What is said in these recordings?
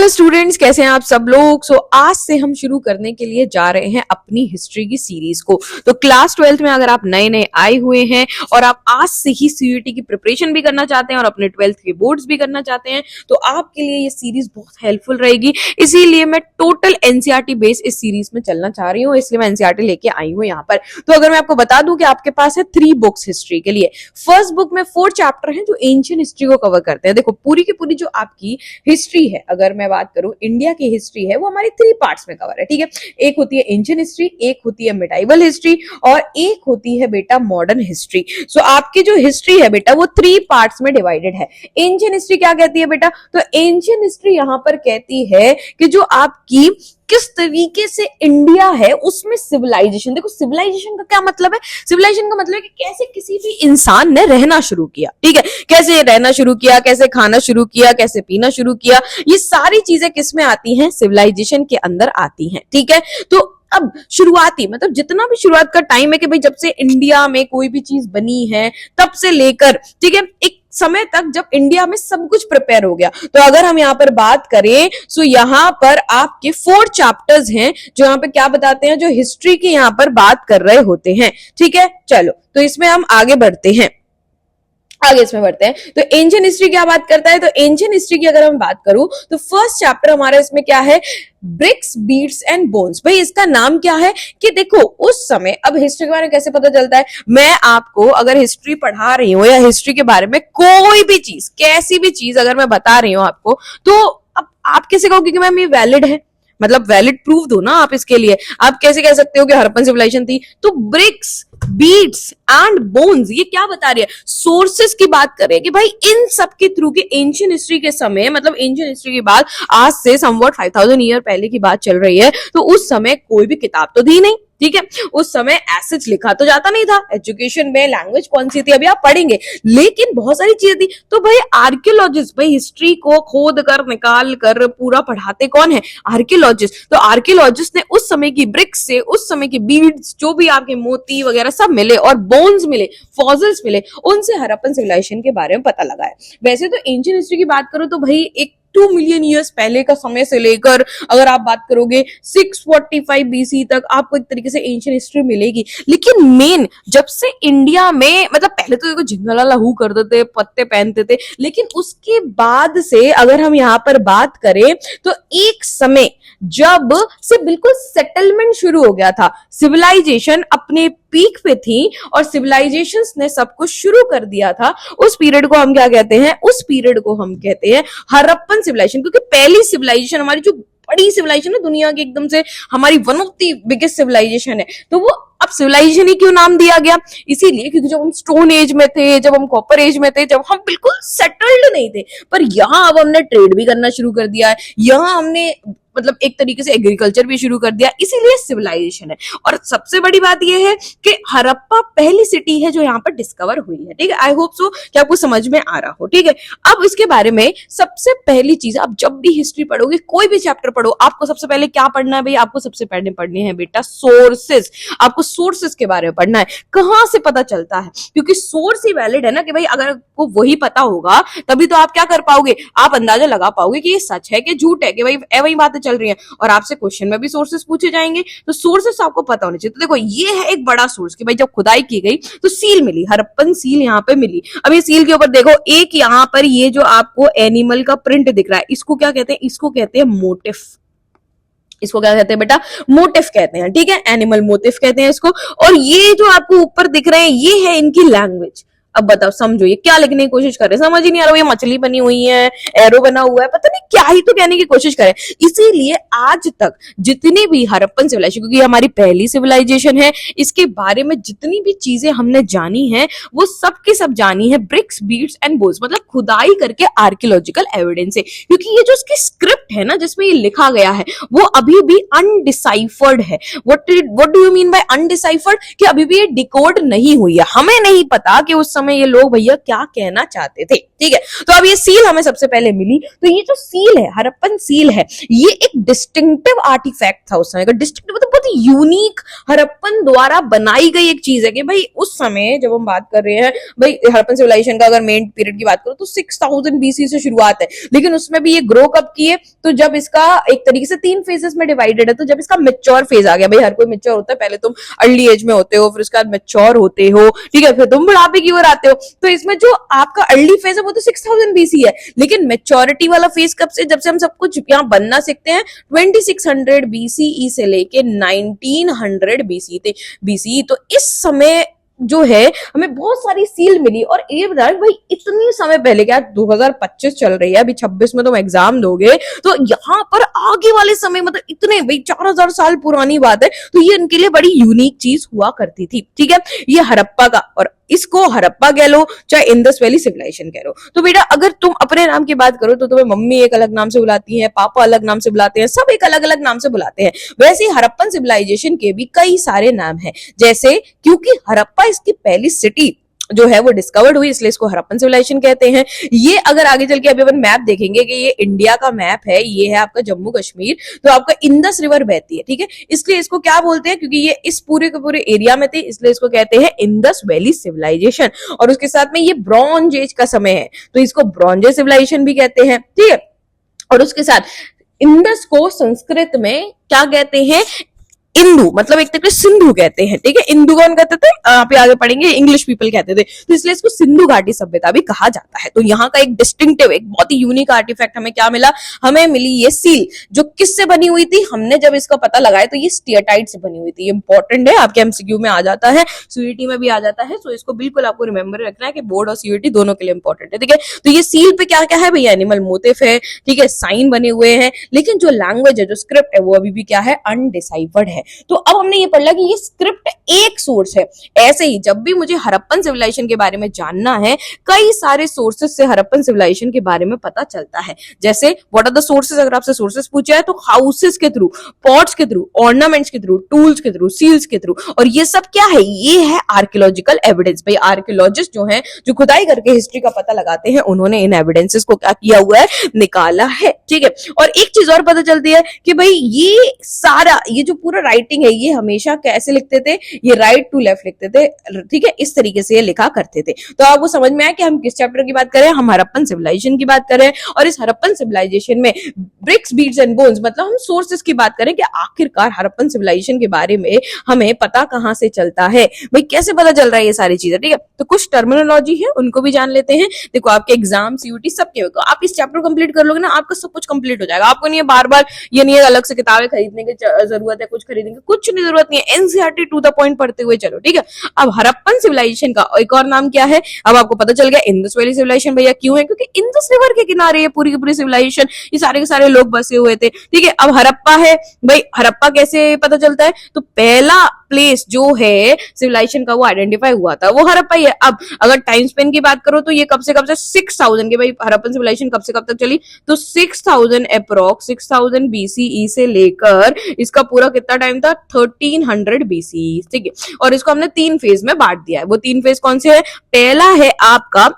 Hello students, कैसे हैं आप सब लोग। आज से हम शुरू करने के लिए जा रहे हैं अपनी हिस्ट्री की सीरीज को। तो क्लास 12th में अगर आप नए नए आए हुए हैं और आप आज से ही सीयूईटी की प्रिपरेशन भी करना चाहते हैं और अपने 12th के बोर्ड्स भी करना चाहते हैं तो आपके लिए ये सीरीज बहुत हेल्पफुल रहेगी। इसीलिए मैं टोटल एनसीईआरटी बेस इस सीरीज में चलना चाह रही हूँ, इसलिए मैं एनसीईआरटी लेके आई हूँ यहाँ पर। तो अगर मैं आपको बता दूं कि आपके पास है 3 बुक्स हिस्ट्री के लिए। फर्स्ट बुक में 4 चैप्टर हैं जो एंशिएंट हिस्ट्री को कवर करते हैं। देखो, पूरी की पूरी जो आपकी हिस्ट्री है, अगर मैं बात करूं इंडिया की हिस्ट्री है, वो हमारी 3 पार्ट्स में कवर है। ठीक है, एक होती है एंशिएंट हिस्ट्री, एक होती है मिडाइवल हिस्ट्री और एक होती है बेटा मॉडर्न हिस्ट्री। सो आपकी जो हिस्ट्री है बेटा वो 3 पार्ट्स में डिवाइडेड है। एंशिएंट हिस्ट्री क्या कहती है बेटा? तो एंशिएंट हिस्ट्री यहां पर कहती है कि जो आपकी किस तरीके से इंडिया है उसमें सिविलाइजेशन, देखो सिविलाइजेशन का क्या मतलब है? सिविलाइजेशन का मतलब है कि कैसे किसी भी इंसान ने रहना शुरू किया। ठीक है, कैसे रहना शुरू किया, कैसे खाना शुरू किया, कैसे पीना शुरू किया, ये सारी चीजें किस में आती हैं? सिविलाइजेशन के अंदर आती हैं। ठीक है, तो अब शुरुआती मतलब जितना भी शुरुआत का टाइम है कि भाई जब से इंडिया में कोई भी चीज बनी है तब से लेकर, ठीक है, एक समय तक जब इंडिया में सब कुछ प्रिपेयर हो गया। तो अगर हम यहाँ पर बात करें तो यहाँ पर आपके 4 चैप्टर्स हैं जो यहाँ पे क्या बताते हैं, जो हिस्ट्री की यहाँ पर बात कर रहे होते हैं। ठीक है, चलो तो इसमें हम आगे बढ़ते हैं। इसमें बढ़ते हैं तो एंशिएंट हिस्ट्री क्या बात करता है? तो एंशिएंट हिस्ट्री की अगर हम बात करूं तो फर्स्ट चैप्टर हमारा इसमें क्या है? Bricks, beads and bones. भाई इसका नाम क्या है कि देखो उस समय, अब हिस्ट्री के बारे में कैसे पता चलता है? मैं आपको अगर हिस्ट्री पढ़ा रही हूँ या हिस्ट्री के बारे में कोई भी चीज, कैसी भी चीज अगर मैं बता रही हूँ आपको, तो अब आप कैसे कहोगे कि मैम ये वैलिड है? मतलब वैलिड प्रूफ दो ना आप इसके लिए। आप कैसे कह सकते हो कि हड़प्पन सिविलाइजेशन थी? तो ब्रिक्स, बीड्स एंड बोन्स ये क्या बता रही है? सोर्सेस की बात करें कि भाई इन सब के थ्रू के एंशिएंट हिस्ट्री के समय, मतलब एंशिएंट हिस्ट्री की बात आज से समवॉट 5000 ईयर पहले की बात चल रही है, तो उस समय कोई भी किताब तो थी नहीं। ठीक है, उस समय एसेज लिखा तो जाता नहीं था। एजुकेशन में लैंग्वेज कौन सी थी अभी आप पढ़ेंगे, लेकिन बहुत सारी चीजें थी। तो भाई आर्कियोलॉजिस्ट, भाई हिस्ट्री को खोद कर निकाल कर पूरा पढ़ाते कौन है? आर्कियोलॉजिस्ट। तो आर्कियोलॉजिस्ट ने उस समय की ब्रिक्स से, उस समय की बीड्स, जो भी आपके मोती वगैरह सब मिले और बोन्स मिले, फॉसिल्स मिले, उनसे हड़प्पन सिविलाइजेशन के बारे में पता लगा है। वैसे तो एंशिएंट हिस्ट्री की बात करो तो भाई एक 2 मिलियन ईयर्स पहले का समय से लेकर अगर आप बात करोगे 645 बीसी तक आपको एक तरीके से एंशिएंट हिस्ट्री मिलेगी। लेकिन मेन जब से इंडिया में, मतलब पहले तो देखो झिंगला लहू करते थे, पत्ते पहनते थे, लेकिन उसके बाद से अगर हम यहाँ पर बात करें तो एक समय जब से बिल्कुल सेटलमेंट शुरू हो गया था, सिविलाइजेशन अपने पीक पे थी और सिविलाइजेशंस ने सब कुछ शुरू कर दिया था, उस पीरियड को हम क्या कहते हैं? उस पीरियड को हम कहते हैं हड़प्पन सिविलाइजेशन। क्योंकि पहली सिविलाइजेशन हमारी जो बड़ी सिविलाइजेशन है दुनिया की, एकदम से हमारी one of the biggest civilization है, तो वो अब सिविलाइजेशन ही क्यों नाम दिया गया? इसीलिए क्योंकि जब हम स्टोन एज में थे, जब हम कॉपर एज में थे, जब हम बिल्कुल सेटल्ड नहीं थे, पर यहाँ अब हमने ट्रेड भी करना शुरू कर दिया है, यहाँ हमने मतलब एक तरीके से एग्रीकल्चर भी शुरू कर दिया, इसीलिए सिविलाइजेशन है। और सबसे बड़ी बात यह है कि हड़प्पा पहली सिटी है जो यहाँ पर डिस्कवर हुई है। ठीक है, आई होप सो कि आपको समझ में आ रहा हो। ठीक है, अब इसके बारे में सबसे पहली चीज, आप जब भी हिस्ट्री पढ़ोगे, कोई भी चैप्टर पढ़ो, आपको सबसे पहले क्या पढ़ना है भाई? आपको सबसे पहले पढ़ने हैं बेटा सोर्सेस। आपको सोर्सेस के बारे में पढ़ना है। कहां से पता चलता है? क्योंकि सोर्स ही वैलिड है ना, कि भाई अगर आपको वही पता होगा तभी तो आप क्या कर पाओगे? आप अंदाजा लगा पाओगे कि ये सच है कि झूठ है, कि भाई वही बातें चल रही है। और आपसे क्वेश्चन में भी सोर्सेस पूछे जाएंगे, तो सोर्सेस आपको पता होने चाहिए। तो देखो ये है एक बड़ा सोर्स कि भाई जब खुदाई की गई तो सील मिली, हड़प्पन सील यहाँ पे मिली। अब ये सील के ऊपर देखो एक यहाँ पर ये जो आपको एनिमल का प्रिंट दिख रहा है, इसको क्या कहते हैं? इसको कहते हैं मोटिफ। इसको क्या कहते हैं बेटा? मोटिफ कहते हैं। ठीक है, एनिमल मोटिफ कहते हैं इसको। और ये जो आपको ऊपर दिख रहे हैं ये है इनकी लैंग्वेज। अब बताओ, समझो ये क्या लिखने की कोशिश कर रहे हैं? समझ ही नहीं आ रहा। ये मछली बनी हुई है, एरो बना हुआ है, पता नहीं क्या ही तो कहने की कोशिश करें। इसीलिए आज तक जितनी भी हड़प्पन सिविलाइजेशन, क्योंकि हमारी पहली सिविलाइजेशन है, इसके बारे में जितनी भी चीजें हमने जानी है वो सब की सब जानी है ब्रिक्स, बीड्स एंड बोन्स, मतलब खुदाई करके आर्कियोलॉजिकल एविडेंस से। क्योंकि ये जो इसकी स्क्रिप्ट है ना जिसमें ये लिखा गया है वो अभी भी अनडिसाइफर्ड है। What do you mean by undeciphered? कि अभी भी ये डिकोड नहीं हुई है। हमें नहीं पता कि उस समय ये लोग भैया क्या कहना चाहते थे। ठीक है। तो अब ये सील हमें सबसे पहले मिली, तो ये जो सील है, हड़प्पन सील है, ये एक डिस्टिंक्टिव आर्टिफैक्ट था उस समय का। डिस्टिंक्टिव मतलब बहुत यूनिक, हड़प्पन द्वारा बनाई गई एक चीज है कि भाई उस समय जब हम बात कर रहे हैं भाई हड़प्पन सिविलाइजेशन का, अगर मेन पीरियड की बात करो तो 6000 बीसी से शुरुआत है, लेकिन उसमें भी ये ग्रो कब की है, तो जब इसका एक तरीके से 3 फेजेस में डिवाइडेड है, तो जब इसका मेच्योर फेज आ गया, भाई हर कोई मेच्योर होता है, पहले तुम अर्ली एज में होते हो, फिर उसके बाद मेच्योर होते हो, ठीक है, फिर तुम बुढ़ापे की ओर आते हो, तो इसमें जो आपका अर्ली फेज है वो तो 6000 बीसी है, लेकिन मेच्योरिटी वाला फेज कब से, जब से हम सब कुछ यहाँ बनना सीखते हैं, 2600 बीसीई से लेके 1900 बीसी, तो इस समय जो है हमें बहुत सारी सील मिली। और ये बताया भाई इतनी समय पहले, क्या 2025 चल रही है, अभी 26 में तुम एग्जाम दोगे, तो यहाँ पर आगे वाले समय मतलब इतने भाई 4000 साल पुरानी बात है, तो ये इनके लिए बड़ी यूनिक चीज हुआ करती थी, ठीक है। ये हड़प्पा का, और इसको हड़प्पा कह लो चाहे इंडस वैली सिविलाइजेशन कह लो। तो बेटा अगर तुम अपने नाम की बात करो तो तुम्हें मम्मी एक अलग नाम से बुलाती है, पापा अलग नाम से बुलाते हैं, सब एक अलग अलग नाम से बुलाते हैं। वैसे ही हड़प्पन सिविलाइजेशन के भी कई सारे नाम हैं, जैसे क्योंकि हड़प्पा इसकी पहली सिटी जो है वो डिस्कवर्ड हुई, इसलिए इसको हड़प्पन सिविलाइजेशन कहते हैं। ये अगर आगे चल के अभी अपन मैप देखेंगे कि ये इंडिया का मैप है, ये है आपका जम्मू कश्मीर, तो आपका इंडस रिवर बहती है, ठीक है, इसलिए इसको क्या बोलते हैं, क्योंकि ये इस पूरे के पूरे एरिया में थे, इसलिए इसको कहते हैं इंडस वैली सिविलाइजेशन। और उसके साथ में ये ब्रॉन्ज एज का समय है, तो इसको ब्रॉन्ज एज सिविलाइजेशन भी कहते हैं, ठीक है। और उसके साथ इंडस को संस्कृत में क्या कहते हैं, इंदु, मतलब एक तरीके से सिंधु कहते हैं, ठीक है। इंदु कौन कहते थे, आप आगे पढ़ेंगे, इंग्लिश पीपल कहते थे, तो इसलिए इसको सिंधु घाटी सभ्यता भी कहा जाता है। तो यहाँ का एक डिस्टिंक्टिव, एक बहुत ही यूनिक आर्टिफैक्ट हमें क्या मिला, हमें मिली ये सील, जो किससे बनी हुई थी, हमने जब इसका पता लगाया तो ये स्टियटाइट से बनी हुई थी। ये इंपॉर्टेंट है, आपके एमसीक्यू में आ जाता है, सीयूईटी में भी आ जाता है, तो इसको बिल्कुल आपको रिमेंबर रखना है कि बोर्ड और सीयूईटी दोनों के लिए इंपॉर्टेंट है, ठीक है। तो ये सील पे क्या क्या है भैया, एनिमल मोटिफ है, ठीक है, साइन बने हुए हैं, लेकिन जो लैंग्वेज है, जो स्क्रिप्ट है, वो अभी भी क्या है, अनडिसाइफर्ड है। तो अब हमने ये पढ़ लिया कि ये स्क्रिप्ट एक सोर्स है। ऐसे ही जब भी मुझे हड़प्पन सिविलाइजेशन के बारे में जानना है, कई सारे सोर्सेस से हड़प्पन सिविलाइजेशन के बारे में पता चलता है। जैसे व्हाट आर द सोर्सेस, अगर आपसे सोर्सेस पूछा है तो हाउसेस के थ्रू, पॉट्स के थ्रू, ऑर्नामेंट्स के थ्रू, टूल्स के थ्रू, सील्स के थ्रू। और ये सब क्या है, ये है आर्कियोलॉजिकल एविडेंस। भाई आर्कियोलॉजिस्ट जो है, जो खुदाई करके हिस्ट्री का पता लगाते हैं, उन्होंने इन एविडेंसेस को क्या किया हुआ है, निकाला है, ठीक है। और एक चीज और पता चलती है कि भाई ये सारा, ये जो पूरा राइटिंग है, ये हमेशा कैसे लिखते थे, ये राइट टू लेफ्ट लिखते थे, ठीक है, इस तरीके से ये लिखा करते थे। तो आपको समझ में आया कि हम किस चैप्टर की बात करें, हम हड़प्पन सिविलाइजेशन की बात करें। और इस हड़प्पन सिविलाइजेशन में ब्रिक्स, बीड्स एंड बोन्स, मतलब हम सोर्सेस की बात करें कि आखिरकार हड़प्पन सिविलाइजेशन के बारे में हमें पता कहां से चलता है, भाई कैसे पता चल रहा है ये सारी चीजें, ठीक है। तो कुछ टर्मिनोलॉजी है, उनको भी जान लेते हैं। देखो आपके एग्जाम, सीयूटी सबके, आप इस चैप्टर कंप्लीट कर लोगे ना, आपका सब कुछ कंप्लीट हो जाएगा। आपको नहीं है बार बार ये नहीं है अलग से किताबें खरीदने की जरूरत है, कुछ खरीदने की कुछ नहीं, जरूरत नहीं है, एनसीईआरटी टू द पॉइंट पढ़ते हुए चलो, ठीक है। अब हड़प्पन सिविलाइजेशन का एक और नाम क्या है, अब आपको पता चल गया, इंडस वैली सिविलाइजेशन। भैया क्यों है, क्योंकि इंडस रिवर के किनारे ये पूरी की पूरी सिविलाइजेशन, ये सारे के सारे लोग बसे हुए थे, ठीक है। अब हड़प्पा है, भाई हड़प्पा कैसे पता चलता है, तो पहला प्लेस जो है सिविलाइजेशन का वो आइडेंटिफाई हुआ था, वो हड़प्पा ही है। अब अगर टाइम स्पेन की बात करो तो ये कब से 6000 के, भाई हड़प्पन सिविलाइजेशन कब से कब तक चली, तो 6000 अप्रोक्स 6000 बीसीई से लेकर इसका पूरा कितना टाइम था, 1300 बीसीई, ठीक है। और इसको हमने 3 फेज में बांट दिया है। वो 3 फेज कौन से है, पहला है आपका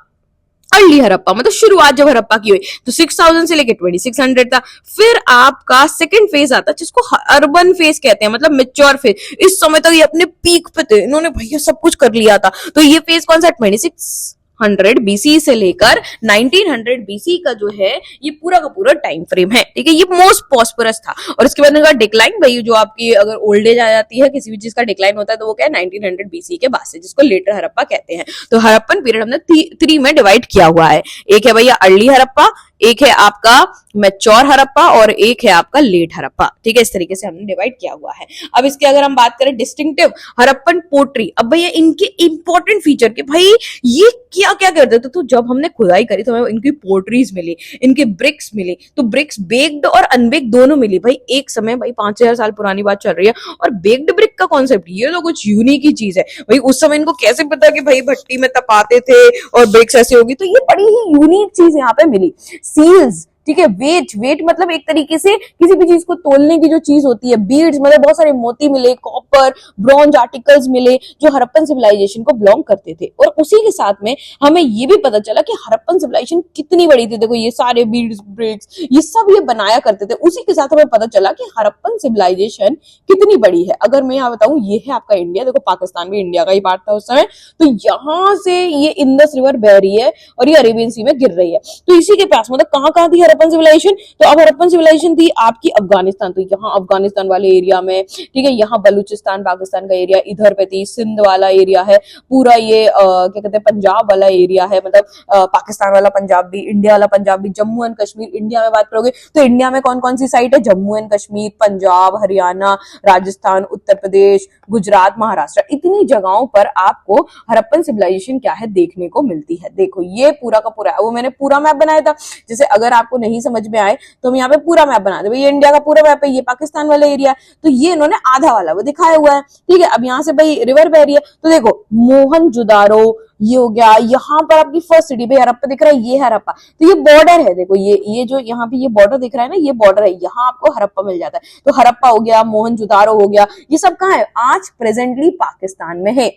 अर्ली हड़प्पा, मतलब शुरुआत जब हड़प्पा की हुई तो 6000 से लेके 2600 था। फिर आपका सेकंड फेज आता है जिसको अर्बन फेज कहते हैं, मतलब मेच्योर फेज। इस समय तक ये अपने पीक पे थे, इन्होंने भैया सब कुछ कर लिया था। तो ये फेज कौन सा, 2600 बीसी से लेकर 1900 बीसी का जो है ये पूरा का पूरा टाइम फ्रेम है, ठीक है। ये मोस्ट प्रॉस्परस था। और उसके बाद इनका डिक्लाइन, भाई जो आपकी अगर ओल्ड एज आ जाती है, किसी भी चीज का डिक्लाइन होता है, तो वो क्या है 1900 बीसी के बाद से, जिसको लेटर हड़प्पा कहते हैं। तो हड़प्पन पीरियड हमने 3 में डिवाइड किया हुआ है। एक है भैया अर्ली हड़प्पा, एक है आपका मैच्योर हड़प्पा, और एक है आपका लेट हड़प्पा, ठीक है। इस तरीके से हमने डिवाइड किया हुआ है। अब इसके अगर हम बात करें डिस्टिंक्टिव हड़प्पन पोट्री, अब भैया इनके इंपॉर्टेंट फीचर के, भाई ये क्या क्या करते थे, तो जब हमने खुदाई करी तो हमें इनकी पोट्रीज मिली, इनके ब्रिक्स मिली। तो ब्रिक्स बेक्ड और अनबेक्ड दोनों मिली। भाई एक समय, भाई 5000 साल पुरानी बात चल रही है, और बेक्ड ब्रिक का कॉन्सेप्ट, ये तो कुछ यूनिक ही चीज है। भाई उस समय इनको कैसे पता कि भाई भट्टी में तपाते थे और ब्रिक्स ऐसे होगी, तो ये बड़ी ही यूनिक चीज यहाँ पे मिली। सील्स, ठीक है। वेट मतलब एक तरीके से किसी भी चीज को तोलने की जो चीज होती है। बीड्स मतलब बहुत सारे मोती मिले, कॉपर, ब्रॉन्ज आर्टिकल्स मिले जो हड़प्पन सिविलाइजेशन को बिलोंग करते थे। और उसी के साथ में हमें ये भी पता चला कि हड़प्पन सिविलाइजेशन कितनी बड़ी थी। देखो ये सारे बीड्स, ब्रिक्स, ये सब ये बनाया करते थे। उसी के साथ हमें पता चला कि हड़प्पन सिविलाइजेशन कितनी बड़ी है। अगर मैं यहाँ बताऊं, ये है आपका इंडिया। देखो पाकिस्तान भी इंडिया का ही पार्ट था उस समय। तो यहां से ये इंडस रिवर बह रही है और ये अरेबियन सी में गिर रही है। तो इसी के पास मतलब कहां थी हड़प्पन सिविलाइजेशन? तो अब हड़प्पन सिविलाइजेशन थी आपकी अफगानिस्तान। तो यहाँ अफगानिस्तान वाले एरिया में, ठीक है, यहाँ बलूचिस्तान पाकिस्तान का एरिया इधर पे थी, सिंध वाला एरिया है पूरा, ये क्या कहते हैं पंजाब वाला एरिया है, मतलब पाकिस्तान वाला पंजाब भी, इंडिया वाला पंजाब भी, जम्मू एंड कश्मीर। इंडिया में बात करोगे तो इंडिया में कौन कौन सी साइट है? जम्मू एंड कश्मीर, पंजाब, हरियाणा, राजस्थान, उत्तर प्रदेश, गुजरात, महाराष्ट्र। इतनी जगहों पर आपको हड़प्पन सिविलाइजेशन क्या है देखने को मिलती है। देखो ये पूरा का पूरा, वो मैंने पूरा मैप बनाया था। जैसे अगर आपको नहीं समझ में आए तो हम यहाँ पे पूरा मैप बना दे। ये इंडिया का पूरा मैप है, ये पाकिस्तान वाला एरिया, तो ये इन्होंने आधा वाला वो दिखाया हुआ है, ठीक है। अब यहाँ से भाई रिवर बह रही है, तो देखो मोहनजोदारो ये हो गया। यहाँ पर आपकी फर्स्ट सिटी भाई हड़प्पा दिख रहा है, ये है हड़प्पा। तो ये बॉर्डर है, देखो ये जो यहाँ पे ये बॉर्डर दिख रहा है ना, ये बॉर्डर है, यहाँ आपको हड़प्पा मिल जाता है। तो हड़प्पा हो गया, मोहनजोदारो हो गया, ये सब कहाँ है? आज प्रेजेंटली पाकिस्तान में है।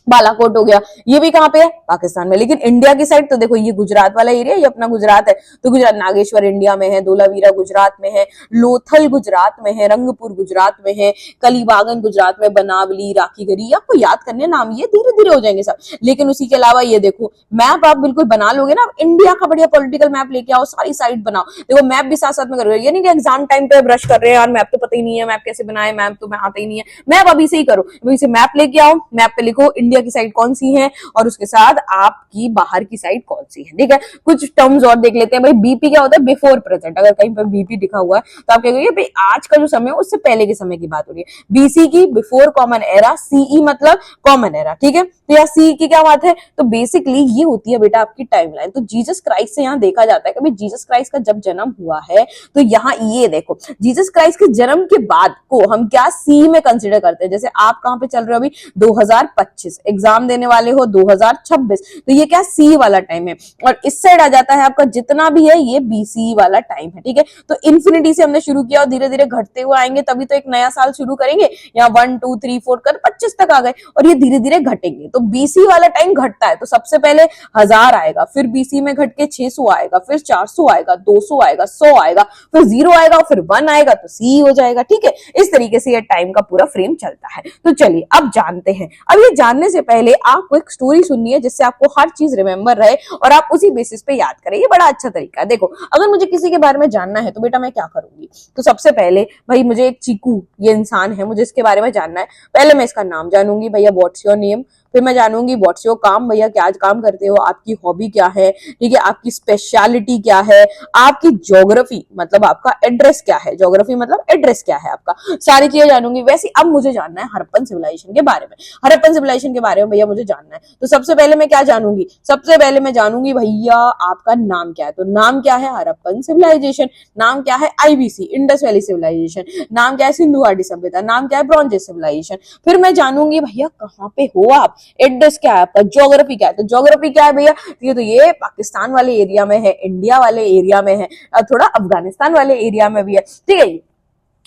बालाकोट हो गया, ये भी कहां पे है? पाकिस्तान में। लेकिन इंडिया की साइड तो देखो ये गुजरात वाला एरिया, ये अपना गुजरात है। तो गुजरात, नागेश्वर इंडिया में है, धोलावीरा गुजरात में है, लोथल गुजरात में है, रंगपुर गुजरात में है, कलीबागन गुजरात में, बनावली, राखीगढ़ी, आपको याद करने नाम, ये धीरे धीरे हो जाएंगे सब। लेकिन उसी के अलावा ये देखो मैप आप बिल्कुल बना लोगे ना, इंडिया का बढ़िया पॉलिटिकल मैप लेके आओ, सारी साइड बनाओ। देखो मैप भी साथ साथ में करोगे, ये नहीं कि एग्जाम टाइम पे ब्रश कर रहे हैं यार मैप तो पता ही नहीं है, मैप कैसे बनाए, मैप तो मैं आता ही नहीं है। मैप अभी से ही करो, अभी से मैप लेके आओ, मैप पे लिखो इंडिया की साइड कौन सी है और उसके साथ आपकी बाहर की साइड कौन सी है, ठीक है। कुछ टर्म्स और देख लेते हैं भाई। बीपी क्या होता है? Before present. अगर कहीं पर बीपी लिखा हुआ है तो आप क्या कहोगे भाई आज का जो समय है उससे पहले के समय की बात हो रही है। बीसी की बिफोर कॉमन एरा, सीई मतलब कॉमन एरा, ठीक है। तो यहाँ सी की क्या बात है? तो बेसिकली ये होती है बेटा आपकी टाइमलाइन। तो जीसस क्राइस्ट से यहाँ देखा जाता है कि भाई जीसस क्राइस्ट का जब जन्म हुआ है तो यहाँ ये देखो जीसस क्राइस्ट के जन्म के बाद को हम क्या सी में कंसिडर करते हैं। जैसे आप कहां पे चल रहे हो अभी? 2025 एग्जाम देने वाले हो 2026, तो ये क्या सी वाला टाइम है। और इस साइड आ जाता है आपका जितना भी है ये बीसी वाला टाइम है, ठीक है। तो इन्फिनिटी से हमने शुरू किया और धीरे धीरे घटते हुए आएंगे, तभी तो एक नया साल शुरू करेंगे। यहाँ 1 2 3 4 कर 25 तक आ गए और ये धीरे धीरे घटेंगे। तो बीसी वाला टाइम घटता है, तो सबसे पहले 1000 आएगा, फिर बीसी में घट के 600 आएगा, फिर 400 आएगा, 200 आएगा, 100 आएगा, फिर 0 आएगा, फिर 1 आएगा तो सी हो जाएगा, ठीक है। इस तरीके से ये टाइम का पूरा फ्रेम चलता है। तो चलिए अब जानते हैं। अब ये जानने से पहले आपको एक स्टोरी सुननी है जिससे आपको हर चीज रिमेंबर रहे और आप उसी बेसिस पे याद करें। ये बड़ा अच्छा तरीका है। देखो अगर मुझे किसी के बारे में जानना है तो बेटा मैं क्या करूंगी? तो सबसे पहले भाई मुझे एक चीकू ये इंसान है, मुझे इसके बारे में जानना है। पहले मैं इसका नाम जानूंगी, भैया व्हाट्स योर नेम। फिर मैं जानूंगी व्हाट्स योर काम, भैया क्या आज काम करते हो, आपकी हॉबी क्या है, ठीक है, आपकी स्पेशलिटी क्या है, आपकी ज्योग्राफी मतलब आपका एड्रेस क्या है, ज्योग्राफी मतलब एड्रेस क्या है आपका, सारी चीजें जानूंगी। वैसे अब मुझे जानना है हड़प्पन सिविलाइजेशन के बारे में। हड़प्पन सिविलाइजेशन के बारे में भैया मुझे जानना है, तो सबसे पहले मैं क्या जानूंगी? सबसे पहले मैं जानूंगी भैया आपका नाम क्या है। तो नाम क्या है? हड़प्पन सिविलाइजेशन। नाम क्या है? IBC, Indus valley civilization. नाम क्या है? सिंधु घाटी सभ्यता। नाम क्या है? Bronze age civilization. फिर मैं जानूंगी भैया कहाँ पे हो आप, एड्रेस क्या है आपका, ज्योग्राफी क्या है। तो ज्योग्राफी क्या है भैया? तो ये पाकिस्तान वाले एरिया में है, इंडिया वाले एरिया में है, थोड़ा अफगानिस्तान वाले एरिया में भी है, ठीक है।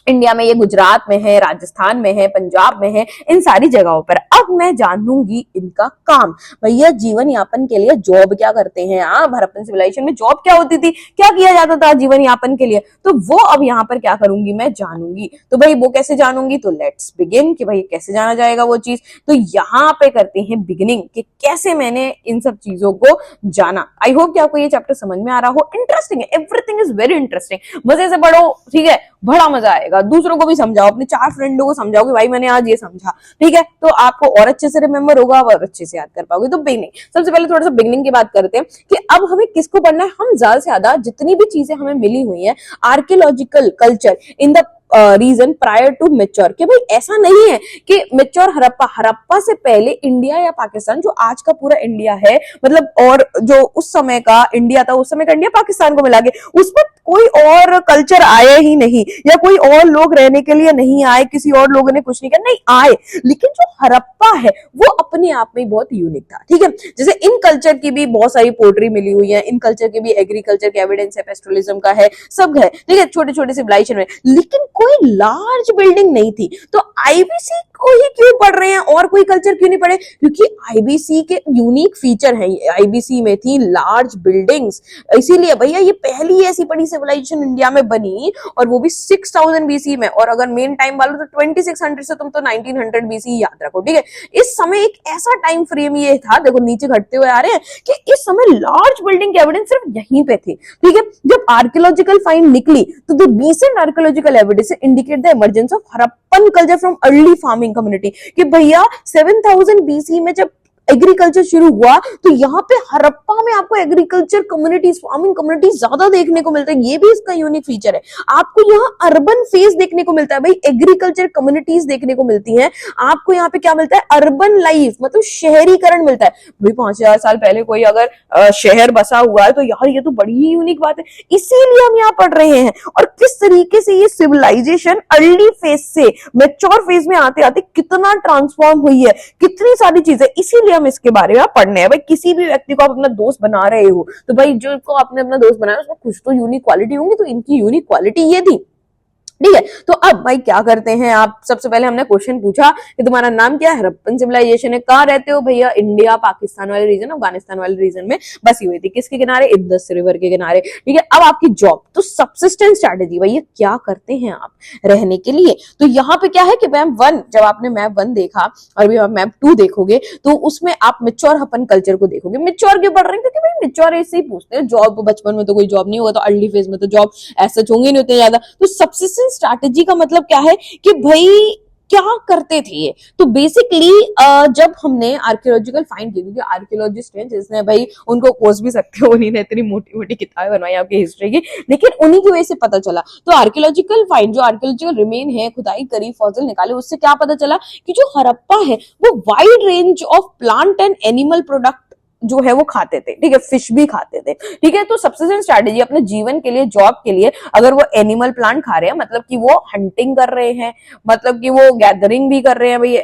इंडिया में ये गुजरात में है, राजस्थान में है, पंजाब में है, इन सारी जगहों पर। अब मैं जानूंगी इनका काम, भैया जीवन यापन के लिए जॉब क्या करते हैं। हड़प्पन सिविलाइजेशन में जॉब क्या होती थी, क्या किया जाता था जीवन यापन के लिए, तो वो अब यहाँ पर क्या करूंगी मैं जानूंगी। तो भाई वो कैसे जानूंगी? तो लेट्स बिगिन कि भाई कैसे जाना जाएगा वो चीज। तो यहाँ पे करते हैं बिगिनिंग कि कैसे मैंने इन सब चीजों को जाना। आई होप कि आपको ये चैप्टर समझ में आ रहा हो। इंटरेस्टिंग है, एवरीथिंग इज वेरी इंटरेस्टिंग। मजे से पढ़ो, ठीक है, बड़ा मजा आएगा। दूसरों को भी समझाओ, अपने 4 फ्रेंडों को समझाओ कि भाई मैंने आज ये समझा, ठीक है। तो आपको और अच्छे से रिमेंबर होगा और अच्छे से याद कर पाओगे। तो बिगिनिंग, सबसे पहले थोड़ा सा बिगिनिंग की बात करते हैं कि अब हमें किसको पढ़ना है। हम ज्यादा से ज्यादा जितनी भी चीजें हमें मिली हुई है archaeological culture in the region prior to mature, कि भाई ऐसा नहीं है कि मेच्योर हड़प्पा से पहले इंडिया या पाकिस्तान, जो आज का पूरा इंडिया है मतलब, और जो उस समय का इंडिया था, उस समय का इंडिया पाकिस्तान को मिला के, उस पर कोई और कल्चर आया ही नहीं, या कोई और लोग रहने के लिए नहीं आए, किसी और लोगों ने कुछ नहीं किया, नहीं आए, लेकिन जो हड़प्पा है वो अपने आप में बहुत यूनिक था। ठीक है, जैसे इन कल्चर की भी बहुत सारी पोर्ट्री मिली हुई है, इन कल्चर के भी एग्रीकल्चर के एविडेंस है, पेस्टोरलिज्म का है, सब है। ठीक है, छोटे छोटे सिविलाइजेशन में, लेकिन कोई लार्ज बिल्डिंग नहीं थी। तो आईबीसी को ही क्यों पढ़ रहे हैं और कोई कल्चर क्यों नहीं पढ़े? क्योंकि आईबीसी के यूनिक फीचर है, आईबीसी में थी लार्ज बिल्डिंग्स, इसीलिए भैया ये पहली ऐसी बड़ी सिविलाइजेशन इंडिया में बनी, और वो भी 6000 बीसी में। और अगर मेन टाइम वालों तो 2600 से तुम तो 1900 बीसी याद रखो। ठीक है, इस समय एक ऐसा टाइम फ्रेम ये था, देखो नीचे घटते हुए आ रहे हैं, कि इस समय लार्ज बिल्डिंग के एविडेंस सिर्फ यहीं पे थे। ठीक है, जब आर्कियोलॉजिकल फाइंड निकली तो the recent archaeological evidence indicate the emergence of Harappan culture from early farming community, कि भैया 7000 बीसी में जब एग्रीकल्चर शुरू हुआ तो यहाँ पे हड़प्पा में आपको एग्रीकल्चर कम्युनिटीज, फार्मिंग कम्युनिटीज ज्यादा देखने को मिलता है। ये भी इसका यूनिक फीचर है। आपको यहाँ अर्बन फेज देखने को मिलता है, भाई एग्रीकल्चर कम्युनिटीज देखने को मिलती हैं। आपको यहाँ पे क्या मिलता है? अर्बन लाइफ, मतलब शहरीकरण मिलता है। भाई 5000 साल पहले कोई अगर शहर बसा हुआ है तो यार ये तो बड़ी ही यूनिक बात है, इसीलिए हम यहाँ पढ़ रहे हैं। और किस तरीके से ये सिविलाइजेशन अर्ली फेज से मैच्योर फेज में आते आते कितना ट्रांसफॉर्म हुई है, कितनी सारी चीजें, इसीलिए हम इसके बारे में पढ़ने हैं। भाई किसी भी व्यक्ति को आप अपना दोस्त बना रहे हो तो भाई जो को आपने अपना दोस्त बनाया उसमें कुछ तो यूनिक क्वालिटी होंगी, तो इनकी यूनिक क्वालिटी ये थी। ठीक है, तो अब भाई क्या करते हैं आप, सबसे पहले हमने क्वेश्चन पूछा कि तुम्हारा नाम क्या है, हड़प्पन सिविलाइजेशन है, कहाँ रहते हो भैया, इंडिया पाकिस्तान वाले रीजन, अफगानिस्तान वाले रीजन में बसी हुई थी, किसके किनारे, इंडस रिवर के किनारे। ठीक है, अब आपकी जॉब, तो सबसिस्टेंस स्ट्रेटेजी, भैया क्या करते हैं आप रहने के लिए। तो यहाँ पे क्या है कि मैम 1, जब आपने मैप 1 देखा और अभी आप मैप 2 देखोगे तो उसमें आप मेच्योर हपन कल्चर को देखोगे। मेच्योर क्यों पढ़ रहे हैं? क्योंकि भाई मेच्योर ऐसे ही पूछते हैं, जॉब बचपन में तो कोई जॉब नहीं होगा, तो अर्ली फेज में तो जॉब ऐसा होंगे नहीं होते ज्यादा। तो सबसिस्टेंस स्ट्रैटेजी का मतलब क्या है कि भाई क्या करते थे ये। तो बेसिकली जब हमने आर्कियोलॉजिकल फाइंड किया, क्योंकि आर्कियोलॉजिस्ट हैं जिसने भाई उनको खोज भी सकते हो, उन्हीं ने इतनी मोटी मोटी किताबें बनवाई आपकी हिस्ट्री की, लेकिन उन्हीं की वजह से पता चला। तो आर्कियोलॉजिकल फाइंड, जो आर्कियोलॉजिकल रिमेन है, खुदाई करी, फॉसिल निकाले, उससे क्या पता चला कि जो हड़प्पा है वो wide range of plant and animal product जो है वो खाते थे। ठीक है, फिश भी खाते थे। ठीक है, तो सबसिस्टेंस स्ट्रैटेजी अपने जीवन के लिए, जॉब के लिए, अगर वो एनिमल प्लांट खा रहे हैं मतलब कि वो हंटिंग कर रहे हैं, मतलब कि वो गैदरिंग भी कर रहे हैं, भाई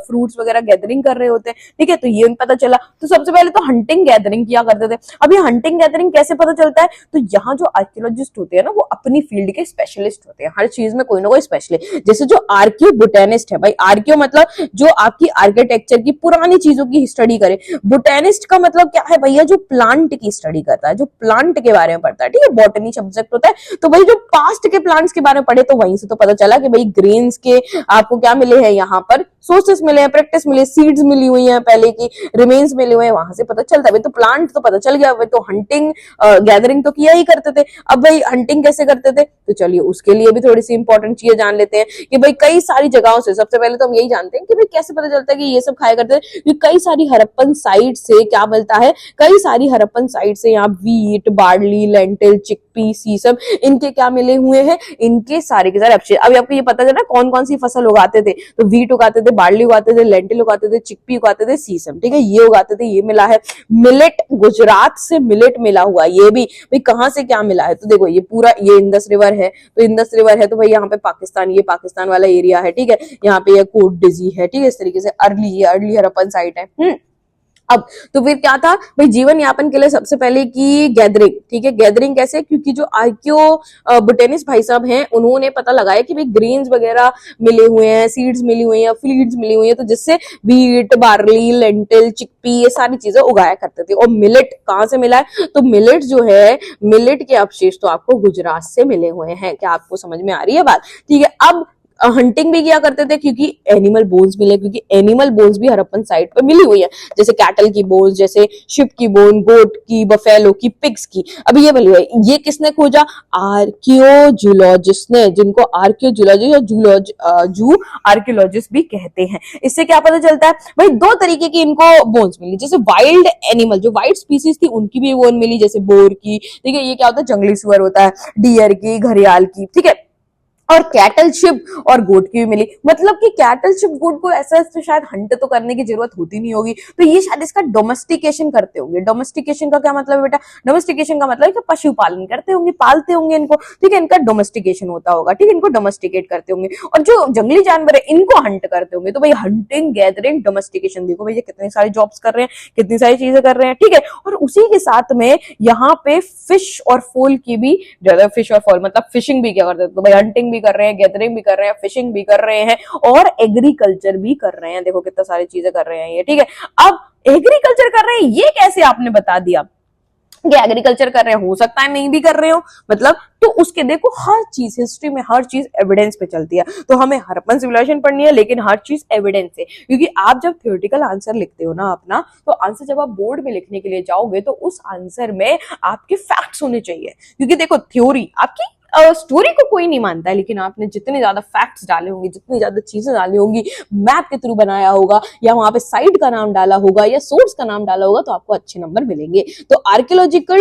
फ्रूट्स वगैरह गैदरिंग कर रहे होते हैं। ठीक है, तो ये पता चला। तो सबसे पहले तो हंटिंग गैदरिंग किया करते थे। अब ये हंटिंग गैदरिंग कैसे पता चलता है? तो यहाँ जो आर्कियोलॉजिस्ट होते हैं ना, वो अपनी फील्ड के स्पेशलिस्ट होते हैं, हर चीज में कोई ना कोई स्पेशलिस्ट। जैसे जो आर्कियो बोटेनिस्ट है, भाई आर्कियो मतलब जो आपकी आर्किटेक्चर की पुरानी चीजों की स्टडी करे, बोटेनिस्ट का मतलब क्या है भैया, जो प्लांट की स्टडी करता है, जो प्लांट के बारे में पढ़ता है। ठीक है, बॉटनी सब्जेक्ट होता है। तो भाई जो पास्ट के प्लांट्स के बारे में पढ़े, तो वहीं से तो पता चला कि भाई ग्रेन्स के आपको क्या मिले हैं, यहाँ पर सोर्सेस मिले हैं, प्रैक्टिस मिले, सीड्स मिली हुई हैं, पहले की रिमेन्स मिले हुए हैं, वहां से पता चलता है। तो प्लांट तो पता चल गया, भाई तो हंटिंग गैदरिंग तो किया ही करते थे। अब भाई हंटिंग कैसे करते थे, तो चलिए उसके लिए भी थोड़ी सी इंपॉर्टेंट चीजें जान लेते हैं कि भाई कई सारी जगहों से, सबसे पहले तो हम यही जानते हैं कि भाई कैसे पता चलता है कि ये सब खाया करते हैं। कई सारी हड़प्पन साइट से क्या मिलता है, कई सारी हड़प्पन साइट से यहाँ वीट, बार्ली, लेंटिल, चिकपी, सीसम, इनके क्या मिले हुए हैं, इनके सारे के सारे अवशेष। अभी आपको ये पता चला कौन कौन सी फसल उगाते थे, तो वीट उगाते थे, बार्ली उगाते थे, लेंटिल उगाते थे, चिकपी उगाते थे, सीसम। ठीक है, ये उगाते थे, ये मिला है। मिलेट, गुजरात से मिलेट मिला हुआ, ये भी भाई कहां से क्या मिला है, तो देखो ये पूरा, ये इंडस रिवर है, तो इंडस रिवर है तो भाई यहाँ पे पाकिस्तान, ये पाकिस्तान वाला एरिया है। ठीक है, यहाँ पे ये कोट डिजी है। ठीक है, इस तरीके से अर्ली हड़प्पन साइट है। अब तो फिर क्या था भाई, जीवन यापन के लिए सबसे पहले की गैदरिंग। ठीक है, गैदरिंग कैसे, क्योंकि जो आर्कियो बोटेनिस्ट भाई साहब हैं, उन्होंने पता लगाया कि भाई ग्रेन्स वगैरह मिले हुए हैं, सीड्स मिली हुई हैं, फीड्स मिली हुई हैं, तो जिससे वीट, बार्ली, लेंटिल, चिकपी, ये सारी चीजें उगाया करते थे। और मिलेट कहां से मिला है, तो मिलेट जो है, मिलेट के अवशेष तो आपको गुजरात से मिले हुए हैं। क्या आपको समझ में आ रही है बात? ठीक है, अब हंटिंग भी किया करते थे क्योंकि एनिमल बोन्स मिले, क्योंकि एनिमल बोन्स भी हड़प्पन साइट पे मिली हुई है, जैसे कैटल की बोन्स, जैसे शिप की बोन, गोट की, बफेलो की, पिग्स की। अब ये मिली है, ये किसने खोजा, आर्कियोलॉजिस्ट ने, जिनको आर्कियोलॉजी या जू आर्कियोलॉजिस्ट भी कहते हैं। इससे क्या पता चलता है भाई, दो तरीके की इनको बोन्स मिली, जैसे वाइल्ड एनिमल, जो वाइल्ड स्पीसीज थी उनकी भी बोन मिली, जैसे बोर की। ठीक है, ये क्या होता है, जंगली सुअर होता है, डियर की, घड़ियाल की। ठीक है, और कैटल शिप और गोट की भी मिली। मतलब कि कैटल शिप गोट को ऐसा तो शायद हंट तो करने की जरूरत होती नहीं होगी, तो ये शायद इसका डोमेस्टिकेशन करते होंगे। डोमेस्टिकेशन का क्या मतलब है बेटा? डोमेस्टिकेशन का मतलब है कि पशुपालन करते होंगे, पालते होंगे इनको, ठीक है, इनका डोमेस्टिकेशन होता होगा, ठीक है, इनको डोमेस्टिकेट करते होंगे। और जो जंगली जानवर है इनको हंट करते होंगे। तो भाई हंटिंग, गैदरिंग, डोमेस्टिकेशन, देखो भैया कितनी सारी जॉब्स कर रहे हैं, कितनी सारी चीजें कर रहे हैं, ठीक है। और उसी के साथ में यहाँ पे फिश और फूल की भी, फिश और फॉल मतलब फिशिंग भी क्या करते हैं, तो भाई हंटिंग भी कर रहे हैं, गैदरिंग भी कर रहे हैं, फिशिंग भी कर रहे हैं और एग्रीकल्चर भी कर रहे हैं। देखो कितना सारी चीजें कर रहे हैं ये, ठीक है। अब एग्रीकल्चर कर रहे हैं ये कैसे आपने बता दिया कि एग्रीकल्चर कर रहे हैं, हो सकता है नहीं भी कर रहे हो, मतलब तो उसके देखो हर चीज हिस्ट्री में हर चीज एविडेंस पे चलती है। तो हमें हड़प्पन सिविलाइजेशन पढ़नी है लेकिन हर चीज एविडेंस है, क्योंकि आप जब थ्योरेटिकल आंसर लिखते हो ना अपना, तो आंसर जब आप बोर्ड में लिखने के लिए जाओगे तो उस आंसर में आपके फैक्ट्स होने चाहिए। क्योंकि देखो थ्योरी आपकी स्टोरी को कोई नहीं मानता है, लेकिन आपने जितने ज्यादा फैक्ट्स डाले होंगे, जितनी ज्यादा चीजें डाली होंगी, मैप के थ्रू बनाया होगा या वहां पे साइट का नाम डाला होगा या सोर्स का नाम डाला होगा, तो आपको अच्छे नंबर मिलेंगे। तो आर्कियोलॉजिकल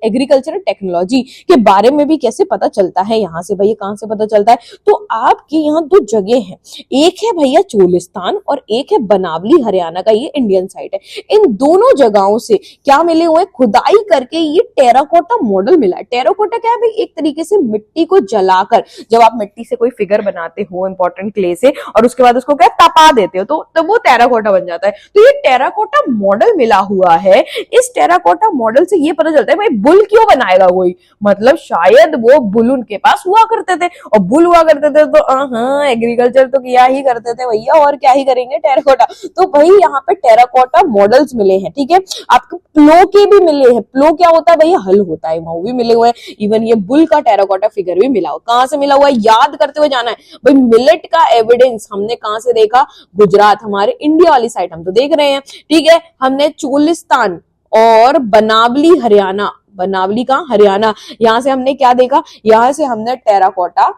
एग्रीकल्चरल टेक्नोलॉजी के बारे में भी कैसे पता चलता है यहाँ से भैया, कहां से पता चलता है? तो आपके यहाँ दो जगह हैं, एक है भैया चोलिस्तान और एक है बनावली हरियाणा का, ये इंडियन साइट है। इन दोनों जगहों से क्या मिले हुए, खुदाई करके ये टेराकोटा मॉडल मिला है। टेराकोटा क्या है भाई? एक तरीके से मिट्टी को जलाकर, जब आप मिट्टी से कोई फिगर बनाते हो इंपॉर्टेंट क्ले से और उसके बाद उसको क्या तपा देते हो, तो तब वो टेराकोटा बन जाता है। तो ये टेराकोटा मॉडल मिला हुआ है। इस टेराकोटा मॉडल से ये पता चलता है भाई बुल क्यों बनाएगा कोई, मतलब शायद वो बुल उनके पास हुआ करते थे, और बुल हुआ करते थे तो हाँ एग्रीकल्चर तो किया ही करते थे भैया, और क्या ही करेंगे टेराकोटा। तो भाई यहाँ पे टेराकोटा मॉडल्स मिले हैं, ठीक है। आपको प्लो के भी मिले हैं। प्लो क्या होता है भैया? हल होता है, वो भी मिले हुए हैं। इवन ये बुल का टेराकोटा फिगर भी मिला हुआ, कहां से मिला हुआ है याद करते हुए जाना है भाई। मिलेट का एविडेंस हमने कहां से देखा? गुजरात, हमारे इंडिया वाली साइड हम तो देख रहे हैं, ठीक है। हमने चोलिस्तान और बनावली हरियाणा, बनावली का हरियाणा, यहां से हमने क्या देखा? यहां से हमने टेराकोटा,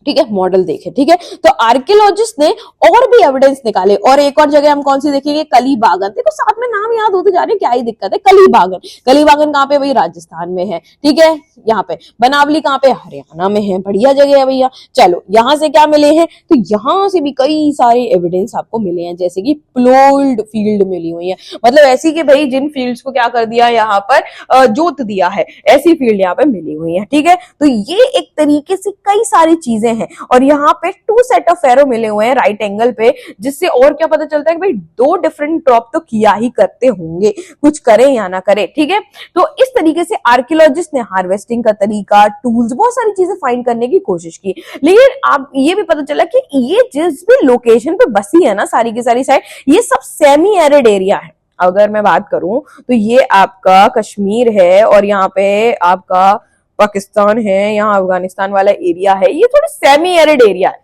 ठीक है, मॉडल देखे, ठीक है। तो आर्कियोलॉजिस्ट ने और भी एविडेंस निकाले। और एक और जगह हम कौन सी देखेंगे? कलीबागन। देखो साथ में नाम याद होते जा रहे हैं, क्या ही दिक्कत है। कलीबागन, कलीबागन कहां पे भाई? राजस्थान में है, ठीक है। यहाँ पे बनावली कहां पे? हरियाणा में है, बढ़िया जगह है भैया। चलो यहां से क्या मिले हैं? तो यहां से भी कई सारे एविडेंस आपको मिले हैं, जैसे कि प्लोल्ड फील्ड मिली हुई है, मतलब ऐसी कि भाई जिन फील्ड्स को क्या कर दिया यहाँ पर जोत दिया है, ऐसी फील्ड यहाँ पे मिली हुई है, ठीक है। तो ये एक तरीके से कई सारी चीजें हैं। और यहाँ पे 2 सेट ऑफ एरो मिले हुए हैं राइट एंगल पे, जिससे और क्या पता चलता है कि भाई 2 डिफरेंट क्रॉप तो किया ही करते होंगे, कुछ करें या ना करें, ठीक है। तो इस तरीके से आर्कियोलॉजिस्ट ने हार्वेस्टिंग का तरीका, टूल्स, बहुत सारी चीजें फाइंड करने की कोशिश की। लेकिन आप ये भी पता चला कि ये जिस भी लोकेशन पे बसी है ना सारी की सारी साइड, ये सब सेमी एरिड एरिया है। अगर मैं बात करूं तो ये आपका कश्मीर है और यहाँ पे आपका पाकिस्तान है, यहाँ अफगानिस्तान वाला एरिया है, ये थोड़ा सेमी एरिड एरिया है।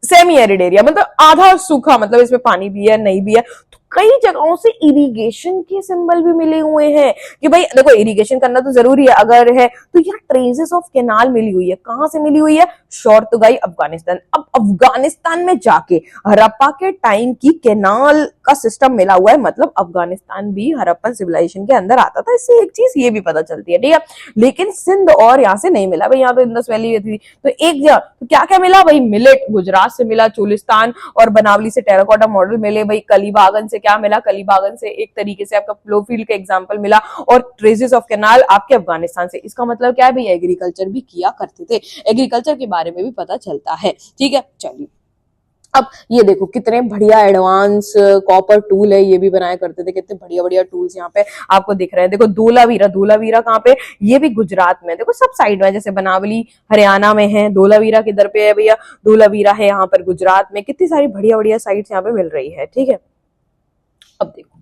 सेमी एरिड एरिया मतलब आधा सूखा, मतलब इसमें पानी भी है नहीं भी है। तो कई जगहों से इरिगेशन के सिंबल भी मिले हुए हैं कि भाई देखो इरिगेशन करना तो जरूरी है, अगर है तो यहाँ ट्रेसेस ऑफ कैनाल मिली हुई है। कहां से मिली हुई है? शोर तो गई अफगानिस्तान। अब अफगानिस्तान में जाके हड़प्पा के टाइम की कैनाल का सिस्टम मिला हुआ है, मतलब अफगानिस्तान भी हड़प्पन सिविलाइजेशन के अंदर आता था। इससे एक चीज ये भी पता चलती है, ठीक है। लेकिन सिंध और यहाँ से नहीं मिला भाई, यहाँ तो इंडस वैली थी। तो एक जगह तो क्या क्या मिला भाई? मिलेट गुजरात से मिला, चोलिस्तान और बनावली से टेराकोटा मॉडल मिले भाई। कलीबागन से क्या मिला? कलीबागन से एक तरीके से आपका फ्लो फील्ड का एग्जांपल मिला, और ट्रेसेस ऑफ कैनाल आपके अफगानिस्तान से। इसका मतलब क्या है भाई? एग्रीकल्चर भी किया करते थे, एग्रीकल्चर के बारे में भी पता चलता है, ठीक है। चलिए अब ये देखो कितने बढ़िया एडवांस कॉपर टूल है, ये भी बनाया करते थे। कितने बढ़िया बढ़िया टूल्स यहाँ पे आपको दिख रहे हैं। देखो धोलावीरा, धोलावीरा कहाँ पे? ये भी गुजरात में। देखो सब साइड में, जैसे बनावली हरियाणा में है, धोलावीरा किधर पे है भैया? धोलावीरा है यहाँ पर गुजरात में। कितनी सारी बढ़िया बढ़िया साइट्स यहाँ पे मिल रही है, ठीक है। अब देखो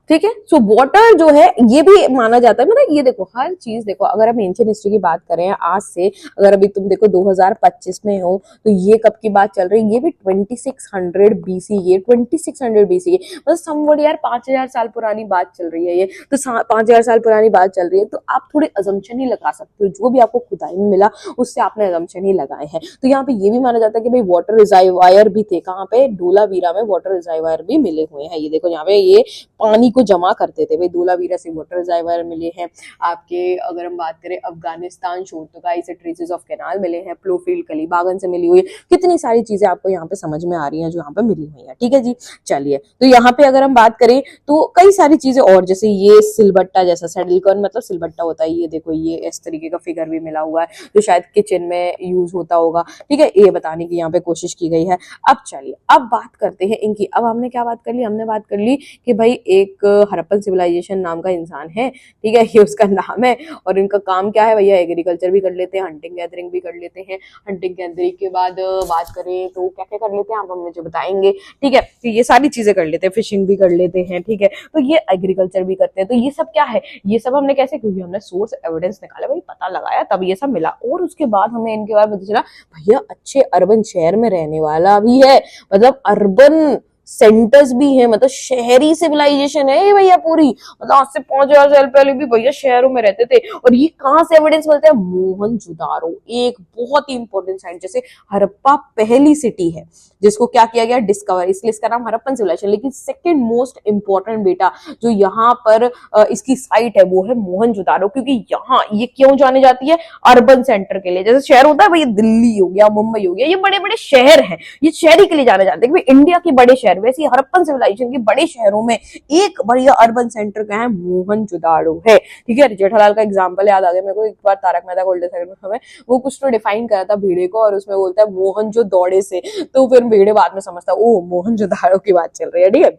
ठीक है। सो वाटर जो है ये भी माना जाता है, मतलब ये देखो हर चीज देखो, अगर हम एंशिएंट हिस्ट्री की बात करें आज से, अगर अभी तुम देखो 2025 में हो तो ये कब की बात चल रही है? ये भी 2600 बीसी, ये 2600 बीसी की, मतलब समवट यार 5000 साल पुरानी बात चल रही है ये। तो 5000 साल पुरानी बात चल रही है, तो आप थोड़े अजम्पशन ही लगा सकते हो, जो भी आपको खुदाई में मिला उससे आपने अजम्पशन ही लगाए हैं। तो यहाँ पे ये भी माना जाता है कि भाई वाटर रिजर्वायर भी थे। कहाँ पे? धोलावीरा में वाटर रिजर्वायर भी मिले हुए हैं। ये देखो यहाँ पे ये पानी को जमा करते थे। भाई धोलावीरा से वाटर रिजर्वायर मिले हैं आपके, अगर हम बात करें अफगानिस्तान शोरतगाई से ट्रेसेस ऑफ कैनाल मिले हैं, प्लोफील्ड कलीबागन से मिली हुई, कितनी सारी चीजें आपको यहाँ पे समझ में आ रही हैं जो यहाँ पे मिली हुई हैं। ठीक है जी, चलिए तो यहाँ पे अगर हम बात करें तो कई सारी चीजें और, जैसे ये सिलबट्टा जैसा, सैडल कर्न मतलब सिलबट्टा होता है, ये देखो ये इस तरीके का फिगर भी मिला हुआ है जो शायद किचन में यूज होता होगा। ठीक है, ये बताने की यहाँ पे कोशिश की गई है। अब चलिए अब बात करते हैं इनकी। अब हमने क्या बात कर ली, हमने बात कर ली कि भाई एक हड़प्पन सिविलाइजेशन नाम का इंसान है, ठीक है, ये उसका नाम है और इनका काम क्या है भैया, एग्रीकल्चर भी कर लेते हैं, हंटिंग गैदरिंग भी कर लेते हैं। हंटिंग गैदरिंग के बाद बात करें तो क्या क्या कर लेते हैं आप हमें जो बताएंगे। ठीक है, तो ये सारी चीजें कर लेते हैं, फिशिंग भी कर लेते हैं। ठीक है, तो ये एग्रीकल्चर भी करते हैं। तो ये सब क्या है, ये सब हमने कैसे, क्योंकि हमने सोर्स एविडेंस निकाला, भाई पता लगाया, तब ये सब मिला। और उसके बाद हमें इनके बारे में पता चला भैया अच्छे अर्बन शहर में रहने वाला भी है, मतलब अर्बन सेंटर्स भी है, मतलब शहरी सिविलाइजेशन है ये भैया पूरी, मतलब आज से 5000 साल पहले भी भैया शहरों में रहते थे। और ये कहां से एविडेंस मिलता है, मोहनजोदारो एक बहुत ही इंपॉर्टेंट साइट। जैसे हड़प्पा पहली सिटी है जिसको क्या किया गया, डिस्कवर, इसलिए इसका नाम हड़प्पन सिविलाइजेशन, लेकिन सेकंड मोस्ट इंपॉर्टेंट बेटा जो यहाँ पर इसकी साइट है वो है मोहनजोदारो, क्योंकि यहाँ ये क्यों जाने जाती है, अर्बन सेंटर के लिए। जैसे शहर होता है भैया, दिल्ली हो गया, मुंबई हो गया, ये बड़े बड़े शहर हैं, ये शहरी के लिए जाने जाते हैं, इंडिया के बड़े शहर। वैसे हड़प्पन सिविलाइजेशन के बड़े शहरों में एक बढ़िया अर्बन सेंटर का है, मोहनजोदारो है। ठीक है, जेठालाल का एग्जांपल याद आ गया मेरे को, एक बार तारक मेहता का उल्टा चश्मा में वो कुछ तो डिफाइन करा था भेड़े को, और उसमें बोलता है मोहन जो दौड़े से, तो फिर भेड़े बाद में समझता है ओ मोहनजोदारो की बात चल रही है। ठीक है,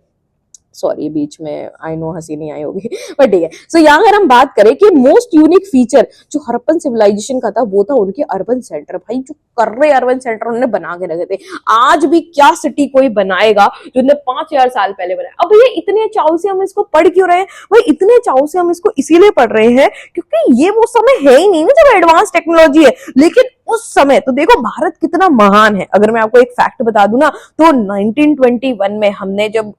सॉरी बीच में आई नो हंसी नहीं आई होगी, बट ठीक है। सो यहाँ अगर हम बात करें कि मोस्ट यूनिक फीचर जो हड़प्पन सिविलाइजेशन का था वो था उनके अर्बन सेंटर। भाई जो कर्रे अर्बन सेंटर उन्होंने बना के रखे थे, आज भी क्या सिटी कोई बनाएगा जो उन्होंने 5000 साल पहले बनाया। अब ये इतने चाव से हम इसको पढ़ क्यों रहे हैं भाई, इतने चाव से हम इसको इसीलिए पढ़ रहे हैं क्योंकि ये वो समय है ही नहीं ना जब एडवांस टेक्नोलॉजी है, लेकिन उस समय तो देखो भारत कितना महान है। अगर मैं आपको एक फैक्ट बता दूं ना, तो 1921 में हमने जब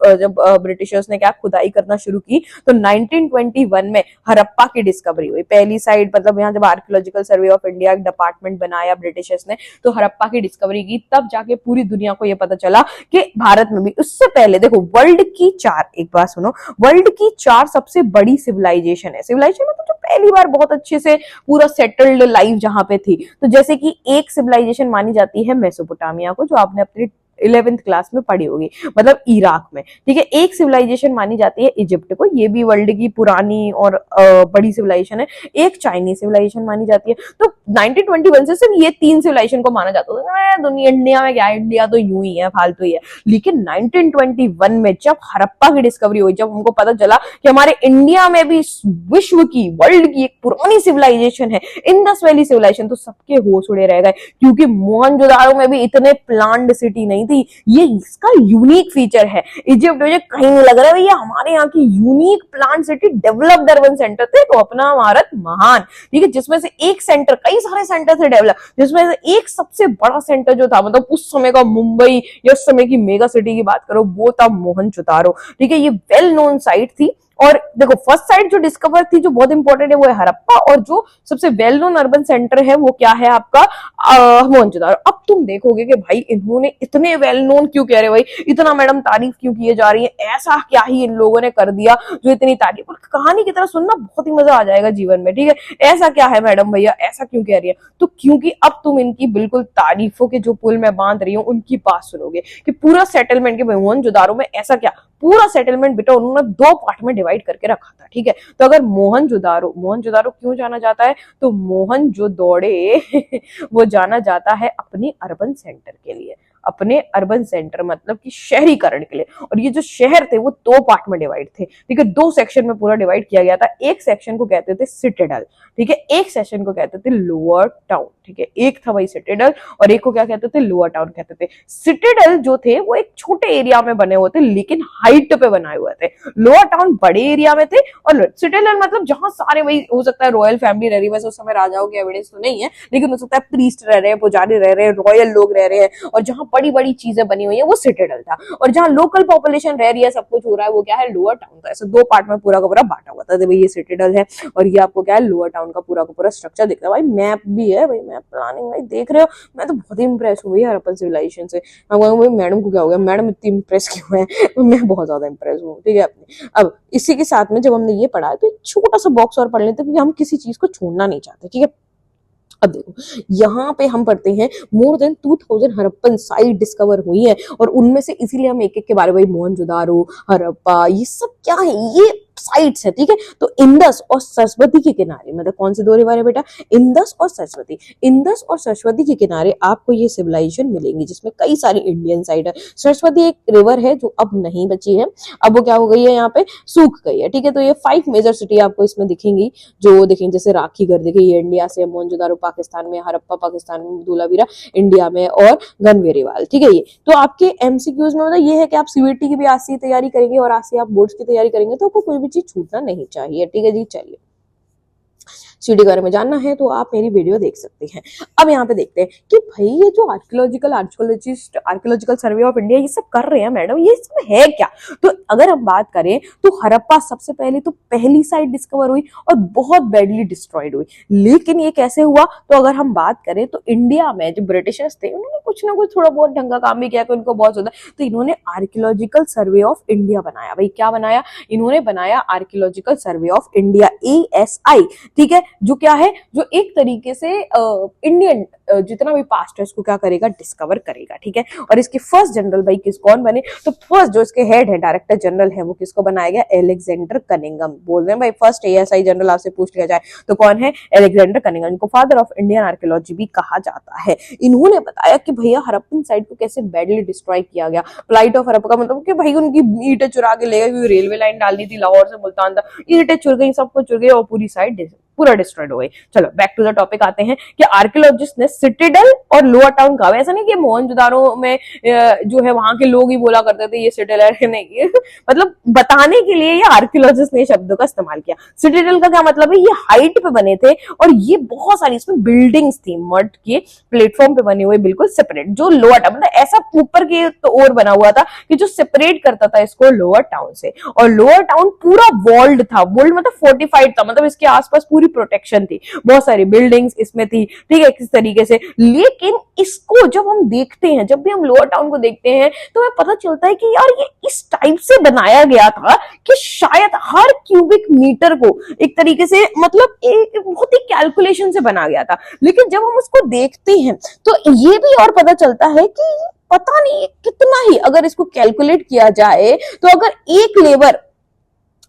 ब्रिटिशर्स ने क्या खुदाई करना शुरू की, तो 1921 में हड़प्पा की डिस्कवरी हुई पहली साइड, मतलब यहाँ जब archaeological survey of India department बनाया ब्रिटिशर्स ने, तो हड़प्पा की डिस्कवरी की, तब जाके पूरी दुनिया को यह पता चला कि भारत में भी। उससे पहले देखो वर्ल्ड की 4, एक बात सुनो, वर्ल्ड की 4 सबसे बड़ी सिविलाइजेशन है। सिविलाइजेशन मतलब जो पहली बार बहुत अच्छे से पूरा सेटल्ड लाइफ जहां पे थी, तो जैसे कि एक सिविलाइजेशन मानी जाती है मेसोपोटामिया को, जो आपने अपनी 11th क्लास में पढ़ी होगी, मतलब इराक में। ठीक है, एक सिविलाइजेशन मानी जाती है इजिप्ट को, ये भी वर्ल्ड की पुरानी और बड़ी सिविलाइजेशन है। एक चाइनीज सिविलाइजेशन मानी जाती है। तो 1921 से सिर्फ ये 3 सिविलाइजेशन को माना जाता है। दुनिया इंडिया में क्या, इंडिया तो यूं ही है, फालतू ही है। लेकिन 1921 में जब हड़प्पा की डिस्कवरी हुई, जब हमको पता चला कि हमारे इंडिया में भी विश्व की, वर्ल्ड की एक पुरानी सिविलाइजेशन है, इंडस वैली सिविलाइजेशन, तो सबके होश उड़े रह गए, क्योंकि मोहनजोदारो में भी इतने प्लान्ड सिटी नहीं थी। ये इसका यूनिक फीचर है। इजिप्ट मुझे कहीं नहीं लग रहा है भैया हमारे यहाँ की unique plant city, developed urban centre थे, तो अपना भारत महान। ठीक है, जिसमें से एक सेंटर, कई सारे सेंटर थे डेवलप, जिसमें से एक सबसे बड़ा सेंटर जो था, मतलब उस समय का मुंबई या उस समय की मेगा सिटी की बात करो, वो था मोहनजोदारो। ठीक है, ये वेल नोन साइट थी। और देखो फर्स्ट साइट जो डिस्कवर थी, जो बहुत इंपॉर्टेंट है, वो है हड़प्पा, और जो सबसे वेल नोन अर्बन सेंटर है वो क्या है आपका, मोहनजोदारो। अब तुम देखोगे कि भाई इन्होंने इतने वेल नोन क्यों कह रहे, भाई इतना मैडम तारीफ क्यों किए जा रही है, ऐसा क्या ही इन लोगों ने कर दिया जो इतनी तारीफ। और कहानी की तरह सुनना बहुत ही मजा आ जाएगा जीवन में। ठीक है, ऐसा क्या है मैडम भैया, ऐसा क्यों कह रही है, तो क्योंकि अब तुम इनकी बिल्कुल तारीफों के जो पुल मैं बांध रही हूँ उनकी बात सुनोगे कि पूरा सेटलमेंट के मोहनजोदारो में ऐसा क्या, पूरा सेटलमेंट बेटा उन्होंने 2 पार्ट में डिवाइड करके रखा था। ठीक है, तो अगर मोहनजोदारो क्यों जाना जाता है, तो मोहन जो दौड़े वो जाना जाता है अपनी अर्बन सेंटर के लिए, अपने अर्बन सेंटर मतलब कि शहरीकरण के लिए। और ये जो शहर थे वो 2 पार्ट में डिवाइड थे। ठीक है, 2 सेक्शन में पूरा डिवाइड किया गया था। एक सेक्शन को कहते थे सिटाडेल, ठीक है, एक सेक्शन को कहते थे लोअर टाउन। ठीक है, एक था वही सिटाडेल और एक को क्या कहते थे, लोअर टाउन कहते थे। सिटाडेल जो थे वो एक छोटे एरिया में बने हुए थे, लेकिन हाइट पे बनाए हुए थे। लोअर टाउन बड़े एरिया में थे, और सिटाडेल मतलब जहां सारे, वही हो सकता है रॉयल फैमिली रह रही, वैसे उस समय राजाओं की एविडेंस तो नहीं है, लेकिन हो सकता है प्रीस्ट रह रहे हैं, पुजारी रह रहे हैं, रॉयल लोग रह रहे हैं, और जहां बड़ी बड़ी चीजें बनी हुई है वो सिटाडेल था, और जहाँ लोकल पॉपुलेशन रह रही है, सब कुछ हो रहा है, वो क्या है, लोअर टाउन था। ऐसे दो पार्ट में पूरा का पूरा बांटा हुआ था। भाई ये सिटाडेल है और ये आपको क्या है, लोअर टाउन का पूरा स्ट्रक्चर दिख रहा है। भाई मैप भी है, भाई मैप प्लानिंग भाई देख रहे हो। मैं तो बहुत ही इंप्रेस हुई हड़प्पन सिविलाइजेशन से। मैं कहूँगा मैडम को क्या हो गया, मैडम इतनी इंप्रेस क्यों है? मैं बहुत ज्यादा इंप्रेस हूँ, ठीक है अपनी। अब इसी के साथ में जब हमने ये पढ़ा है तो एक छोटा सा बॉक्स और पढ़ लेते हैं, क्योंकि हम किसी चीज को छोड़ना नहीं चाहते, ठीक है। अब देखो यहाँ पे हम पढ़ते हैं more than 2000 Harappan site discover हुई है, और उनमें से इसीलिए हम एक एक के बारे में, मोहनजोदारो, हड़प्पा, ये सब क्या है, ये साइट्स है, ठीक है। तो इंदस और सरस्वती के किनारे, मतलब कौन से दो रिवर है बेटा, इंदस और सरस्वती। इंदस और सरस्वती के किनारे आपको ये सिविलाइजेशन मिलेंगी, जिसमें कई सारी इंडियन साइट है। सरस्वती एक रिवर है जो अब नहीं बची है, अब वो क्या हो गई है, यहाँ पे सूख गई है, ठीक है। तो ये 5 मेजर सिटी आपको इसमें दिखेंगी, जो देखेंगे जैसे राखीगढ़ देखिए, ये इंडिया से, मोहनजोदारो पाकिस्तान में, हड़प्पा पाकिस्तान में, धोलावीरा इंडिया में, और गनवेरीवाल, ठीक है। ये तो आपके एमसीक्यूज में मतलब ये है कि आप सीयूईटी की भी आज से तैयारी करेंगे और आज से आप बोर्ड्स की तैयारी करेंगे, तो आपको कोई भी चीज छूटना नहीं चाहिए, ठीक है जी। चलिए सीडी के बारे में जानना है तो आप मेरी वीडियो देख सकते हैं। अब यहाँ पे देखते हैं कि भाई ये जो आर्कियोलॉजिकल सर्वे ऑफ इंडिया ये सब कर रहे हैं मैडम, ये सब है क्या? तो अगर हम बात करें तो हड़प्पा सबसे पहले तो पहली साइट डिस्कवर हुई और बहुत बैडली डिस्ट्रॉयड हुई। लेकिन ये कैसे हुआ? तो अगर हम बात करें तो इंडिया में जो ब्रिटिशर्स थे उन्होंने कुछ ना कुछ थोड़ा बहुत ढंग का काम भी किया कि उनको बहुत ज्यादा, तो इन्होंने आर्कियोलॉजिकल सर्वे ऑफ इंडिया बनाया। भाई क्या बनाया? इन्होंने बनाया archaeological survey of India, ASI, ठीक है। जो क्या है, जो एक तरीके से इंडियन जितना भी पास्ट है उसको क्या करेगा, डिस्कवर करेगा, ठीक है। और इसके फर्स्ट जनरल भाई कौन बने? तो फर्स्ट जो इसके हेड है, डायरेक्टर जनरल है, वो किसको बनाया गया? Alexander Cunningham. बोल रहे हैं भाई फर्स्ट ASI जनरल आपसे पूछ लिया जाए तो कौन है? अलेक्जेंडर कनिंघम, इनको फादर ऑफ इंडियन आर्कियोलॉजी भी कहा जाता है। इन्होंने बताया कि भैया हड़प्पन साइट को कैसे बैडली डिस्ट्रॉय किया गया। फ्लाइट ऑफ हड़प्पा का मतलब कि भाई उनकी ईंटें चुरा के ले गए, क्योंकि रेलवे लाइन डालनी थी लाहौर से मुल्तान तक, ईंटें चुर गई, सब कुछ चुर गई और पूरी साइट पूरा डिस्ट्रॉयड हो गई। चलो बैक टू द टॉपिक आते हैं कि आर्कियोलॉजिस्ट ने सिटाडेल और लोअर टाउन कहा। ऐसा नहीं कि मोहनजोदारो में जो है वहां के लोग ही बोला करते थे ये सिटाडेल है, नहीं मतलब बताने के लिए ये आर्कियोलॉजिस्ट ने शब्दों का इस्तेमाल किया। सिटाडेल का क्या मतलब है? ये हाइट पे बने थे और ये बहुत सारी इसमें बिल्डिंग्स थी, मड के प्लेटफॉर्म पे बने हुए, बिल्कुल सेपरेट। जो लोअर टाउन मतलब ऐसा ऊपर की तो और बना हुआ था कि जो सेपरेट करता था इसको लोअर टाउन से, और लोअर टाउन पूरा वॉल्ड था। वॉल्ड मतलब फोर्टिफाइड था, मतलब इसके आसपास पूरी प्रोटेक्शन थी, बहुत सारी बिल्डिंग्स इसमें थी, ठीक है, किस तरीके से। लेकिन इसको जब हम देखते हैं, जब भी हम लोअर टाउन को देखते हैं तो हमें पता चलता है कि यार ये इस टाइप से बनाया गया था कि शायद हर क्यूबिक मीटर को एक तरीके से मतलब एक बहुत ही कैलकुलेशन से बना गया था। लेकिन जब हम उसको देखते हैं तो ये भी और पता चलता है कि पता नहीं कितना ही अगर इसको कैलकुलेट किया जाए तो अगर एक लेबर,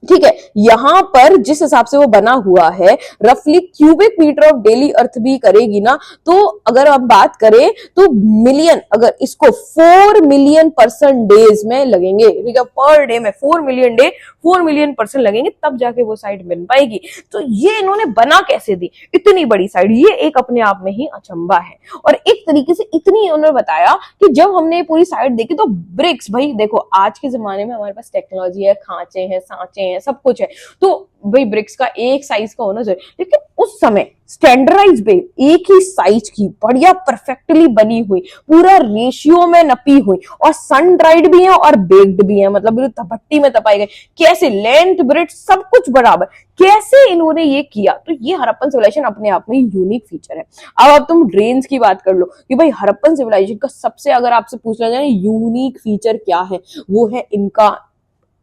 ठीक है, यहां पर जिस हिसाब से वो बना हुआ है रफली क्यूबिक मीटर ऑफ डेली अर्थ भी करेगी ना, तो अगर हम बात करें तो मिलियन, अगर इसको 4 मिलियन पर्सन डेज में लगेंगे, ठीक है, पर डे में 4 मिलियन डे, 4 मिलियन पर्सन लगेंगे, तब जाके वो साइट बन पाएगी। तो ये इन्होंने बना कैसे दी इतनी बड़ी साइट? ये एक अपने आप में ही अचंबा है। और एक तरीके से इतनी उन्होंने बताया कि जब हमने पूरी साइट देखी तो ब्रिक्स, भाई देखो आज के जमाने में हमारे पास टेक्नोलॉजी है, खांचे हैं, सांचे हैं, सब कुछ है, तो भाई ब्रिक्स का एक साइज का होना चाहिए। लेकिन उस समय स्टैंडर्डाइज पे एक ही साइज की बढ़िया परफेक्टली बनी हुई, पूरा रेशियो में नपी हुई, और सन ड्राइड भी है और बेक्ड भी है, मतलब भट्टी में तपाई गई। कैसे लेंथ ब्रेड्थ सब कुछ बराबर, कैसे इन्होंने ये किया? तो ये हड़प्पन सिविलाइजेशन अपने आप में यूनिक फीचर है। अब तुम ड्रेन्स की बात कर लो कि भाई हड़प्पन सिविलाइजेशन का सबसे, अगर आपसे पूछना जाए यूनिक फीचर क्या है, वो है इनका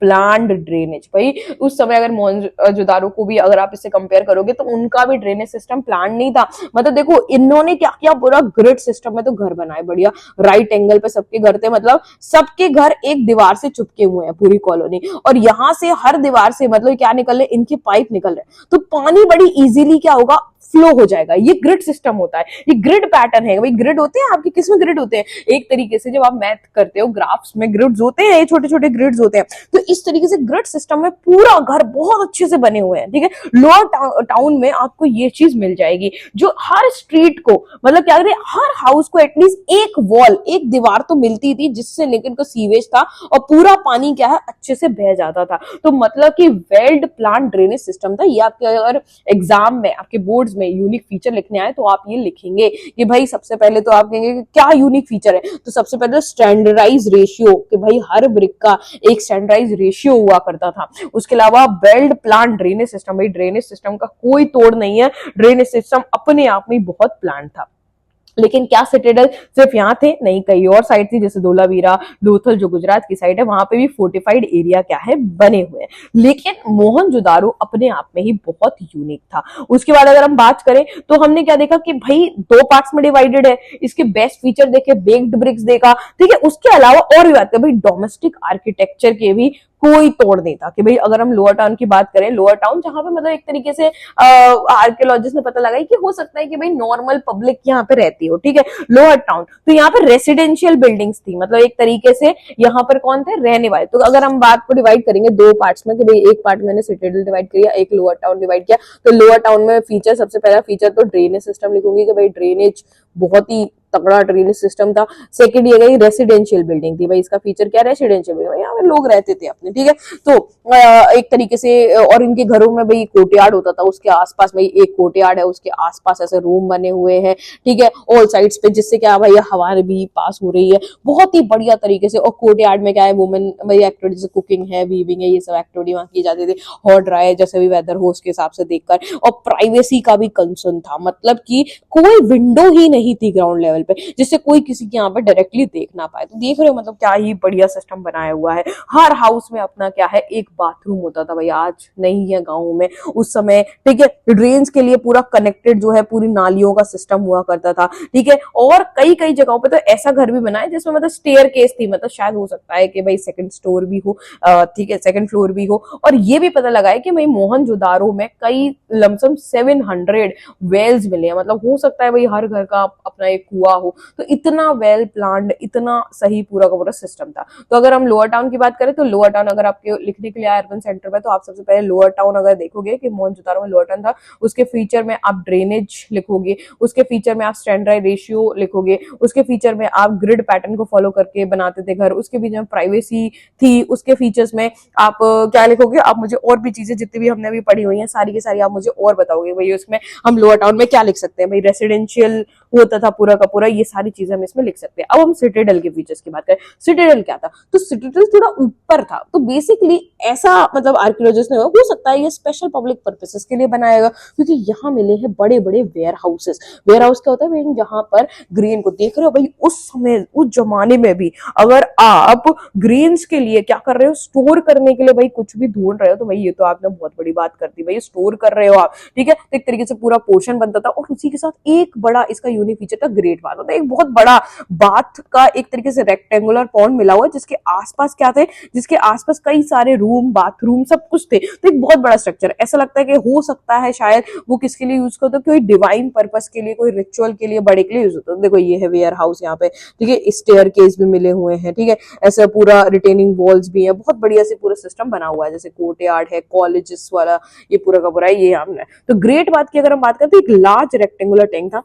प्लान्ड ड्रेनेज। भाई उस समय अगर मोहनजोदारो को भी अगर आप इससे कंपेयर करोगे तो उनका भी ड्रेनेज सिस्टम प्लान नहीं था। मतलब देखो इन्होंने क्या किया, पूरा ग्रिड सिस्टम में तो घर बनाए बढ़िया, राइट एंगल पे सबके घर थे, मतलब सबके घर एक दीवार से चिपके हुए हैं पूरी कॉलोनी, और यहाँ से हर दीवार से मतलब क्या निकल रहे, इनकी पाइप निकल रहे, तो पानी बड़ी इजीली क्या होगा, फ्लो हो जाएगा। ये ग्रिड सिस्टम होता है, ये ग्रिड पैटर्न है। भाई ग्रिड होते हैं आपके, किसमें ग्रिड होते हैं? एक तरीके से जब आप मैथ करते हो ग्राफ्स में ग्रिड्स होते हैं, छोटे छोटे ग्रिड्स होते हैं। तो इस तरीके से ग्रिड सिस्टम में पूरा घर बहुत अच्छे से बने हुए हैं, ठीक है। लोअर टाउन में आपको ये चीज मिल जाएगी, जो हर स्ट्रीट को मतलब क्या कहते हैं, हर हाउस को एटलीस्ट एक वॉल, एक दीवार तो मिलती थी जिससे लेकिन को सीवेज था और पूरा पानी क्या है अच्छे से बह जाता था। तो मतलब कि वेल्ड प्लान ड्रेनेज सिस्टम था। ये आपके अगर एग्जाम में आपके बोर्ड्स में यूनिक फीचर लिखने आए तो आप ये लिखेंगे कि भाई सबसे पहले तो आप कहेंगे कि क्या यूनिक फीचर है, तो सबसे पहले स्टैंडर्डाइज रेशियो, कि भाई हर ब्रिक का एक स्टैंडर्डाइज रेशियो हुआ करता था। उसके अलावा वेल्ड प्लान ड्रेनेज सिस्टम, भाई ड्रेनेज सिस्टम का कोई तोड़ नहीं है, ड्रेनेज सिस्टम अपने आप में बहुत प्लान था। लेकिन क्या सिटाडेल सिर्फ यहाँ थे? नहीं, कई और साइड थी, जैसे धोलावीरा, लोथल जो गुजरात की साइड है, वहां पे भी फोर्टिफाइड एरिया क्या है बने हुए हैं। लेकिन मोहनजोदारो अपने आप में ही बहुत यूनिक था। उसके बाद अगर हम बात करें तो हमने क्या देखा कि भाई 2 पार्ट्स में डिवाइडेड है। इसके बेस्ट फीचर देखे, बेक्ड ब्रिक्स देखा, ठीक है। उसके अलावा और भी बात करें, भाई डोमेस्टिक आर्किटेक्चर के भी कोई तोड़ नहीं था। कि भाई अगर हम लोअर टाउन की बात करें, लोअर टाउन जहां पे मतलब एक तरीके से आर्कियोलॉजिस्ट ने पता लगाई कि हो सकता है कि भाई नॉर्मल पब्लिक यहाँ पे रहती हो, ठीक है, लोअर टाउन, तो यहाँ पे रेसिडेंशियल बिल्डिंग्स थी, मतलब एक तरीके से यहाँ पर कौन थे? रहने वाले। तो अगर हम बात को डिवाइड करेंगे 2 पार्ट्स में, कि भाई एक पार्ट मैंने सिटाडेल डिवाइड किया, एक लोअर टाउन डिवाइड किया, तो लोअर टाउन में फीचर, सबसे पहला फीचर तो ड्रेनेज सिस्टम लिखूंगी कि भाई ड्रेनेज बहुत ही तगड़ा ड्रेनेज सिस्टम था। सेकंड ये गई रेसिडेंशियल बिल्डिंग थी, भाई इसका फीचर क्या? रेसिडेंशियल बिल्डिंग, यहाँ पे लोग रहते थे अपने, ठीक है। तो एक तरीके से, और इनके घरों में भाई कोर्टयार्ड होता था, उसके आसपास भाई एक कोर्टयार्ड है, उसके आसपास ऐसे रूम बने हुए हैं, ठीक है, ऑल साइड्स पे, जिससे क्या भाई हवा भी पास हो रही है बहुत ही बढ़िया तरीके से। और कोर्टयार्ड में क्या है, वुमेन भाई एक्टिविटी, जैसे कुकिंग है, वीविंग है, ये सब एक्टिविटी वहां की जाती थी, हॉट ड्राई जैसे भी वेदर हो उसके हिसाब से देखकर। और प्राइवेसी का भी कंसर्न था, मतलब कि कोई विंडो ही नहीं थी ग्राउंड लेवल पे, जिससे कोई किसी के यहाँ पे डायरेक्टली देख ना पाए। तो देख रहे हो मतलब क्या ही बढ़िया सिस्टम बनाया हुआ है। हर हाउस में अपना क्या है, एक बाथरूम होता था, भाई आज नहीं है गाँव में, उस समय, ठीक है। ड्रेन्स के लिए पूरा कनेक्टेड जो है पूरी नालियों का सिस्टम हुआ करता था, ठीक है। और कई कई जगहों पे तो ऐसा घर भी बना है जिसमें मतलब स्टेयर केस थी, मतलब शायद हो सकता है कि भाई सेकंड स्टोर भी हो, ठीक है, सेकंड फ्लोर भी हो। और ये भी पता लगा है कि भाई मोहनजोदारो में कई लमसम 700 वेल्स मिले हैं, मतलब हो सकता है भाई हर घर का अपना एक कुआं हो। तो इतना वेल प्लान्ड, इतना सही पूरा का पूरा सिस्टम था। तो अगर हम लोअर टाउन की बात करें तो लोअर टाउन अगर आपके लिखने के लिए आए अर्बन सेंटर में, तो आप सबसे पहले लोअर टाउन अगर देखोगे कि मोहनजोदारो में लोअर टाउन था, उसके फीचर में आप ड्रेनेज लिखोगे, उसके फीचर में आप स्टैंडर्ड रेशियो लिखोगे, उसके फीचर में आप ग्रिड पैटर्न को फॉलो करके बनाते थे घर, उसके बीच में प्राइवेसी थी, उसके फीचर्स में आप क्या लिखोगे? आप मुझे और भी चीजें जितनी भी हमने अभी पढ़ी हुई हैं सारी की सारी आप मुझे और बताओगे भाई उसमें हम लोअर टाउन में क्या लिख सकते हैं। भाई रेसिडेंशियल होता था पूरा का पूरा, ये सारी चीजें हम इसमें लिख सकते हैं। अब हम सिटाडेल के फीचर्स की बात करें, सिटाडेल क्या था? तो सिटाडेल थोड़ा ऊपर था, तो बेसिकली ऐसा मतलब आर्कियोलॉजिस्ट ने, हो सकता है ये स्पेशल पब्लिक पर्पसेस के लिए बनाएगा, क्योंकि यहाँ मिले हैं बड़े बड़े वेयर हाउसेस। वेयर हाउस क्या होता है भाई? जहां पर ग्रेन को देख रहे हो भाई, उस समय उस जमाने में भी अगर आप ग्रेन्स के लिए क्या कर रहे हो, स्टोर करने के लिए भाई कुछ भी ढूंढ रहे हो, तो भाई ये तो आपने बहुत बड़ी बात कर दी, भाई स्टोर कर रहे हो आप, ठीक है। तो एक तरीके से पूरा पोर्शन बनता था, और उसी के साथ एक बड़ा इसका यूनिक फीचर था ग्रेट बाथ, मतलब एक बहुत बड़ा बाथ का एक तरीके से रेक्टेंगुलर पॉन्ड मिला हुआ है, जिसके आसपास क्या थे, जिसके आसपास कई सारे रूम, बाथरूम सब कुछ थे। तो एक बहुत बड़ा स्ट्रक्चर, ऐसा लगता है कि हो सकता है शायद वो किसके लिए यूज करते, कोई डिवाइन पर्पस के लिए, कोई रिचुअल के लिए, बड़े के लिए यूज होता है। देखो ये है वेयर हाउस यहाँ पे, ठीक है, स्टेयर केस भी मिले हुए हैं, ठीक है, ऐसा पूरा रिटेनिंग वॉल्स भी है, बहुत बढ़िया से पूरा सिस्टम बना हुआ है, जैसे कोर्टयार्ड है, कॉलेजेस वाला ये पूरा का पूरा ये हमने। तो ग्रेट बाथ की अगर हम बात करें तो एक लार्ज रेक्टेंगुलर टैंक था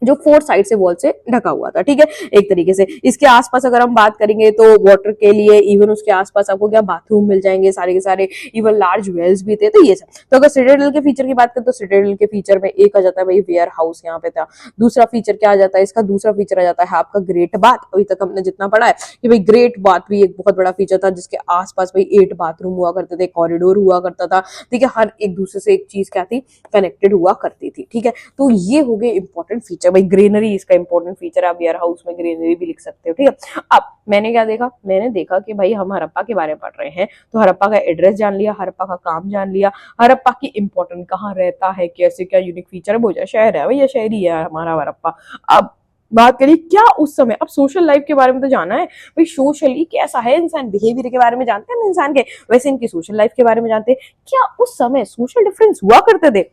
जो 4 साइड से वॉल से ढका हुआ था, ठीक है, एक तरीके से। इसके आसपास अगर हम बात करेंगे तो वाटर के लिए इवन उसके आसपास आपको क्या बाथरूम मिल जाएंगे सारे के सारे, इवन लार्ज वेल्स भी थे। तो ये सब, तो अगर सिटाडेल के फीचर की बात करें तो सिटाडेल के फीचर में एक आ जाता है भाई वेयर हाउस यहाँ पे था। दूसरा फीचर क्या आ जाता है इसका? दूसरा फीचर आ जाता है आपका ग्रेट बाथ। अभी तक हमने जितना पढ़ा है कि भाई ग्रेट बाथ भी एक बहुत बड़ा फीचर था, जिसके आसपास भाई 8 बाथरूम हुआ करते थे, कॉरिडोर हुआ करता था, ठीक है, हर एक दूसरे से एक चीज क्या थी, कनेक्टेड हुआ करती थी, ठीक है। तो ये हो गए इंपॉर्टेंट फीचर। भाई ग्रीनरी इसका इंपॉर्टेंट फीचर है, आप वेयर हाउस में ग्रीनरी भी लिख सकते हो, ठीक है। अब मैंने क्या देखा, मैंने देखा कि भाई हम हड़प्पा के बारे में पढ़ रहे हैं, तो हड़प्पा का एड्रेस जान लिया, हड़प्पा का काम जान लिया, हड़प्पा की इंपॉर्टेंट कहाँ रहता है, कैसे क्या यूनिक फीचर है, बोझा शहर है भैया, शहरी है हमारा हड़प्पा। अब बात करिए क्या उस समय, अब सोशल लाइफ के बारे में तो जाना है भाई, सोशली कैसा है इंसान, बिहेवियर के बारे में जानते हैं इंसान के, वैसे इनकी सोशल लाइफ के बारे में जानते हैं। क्या उस समय सोशल डिफरेंस हुआ करते थे?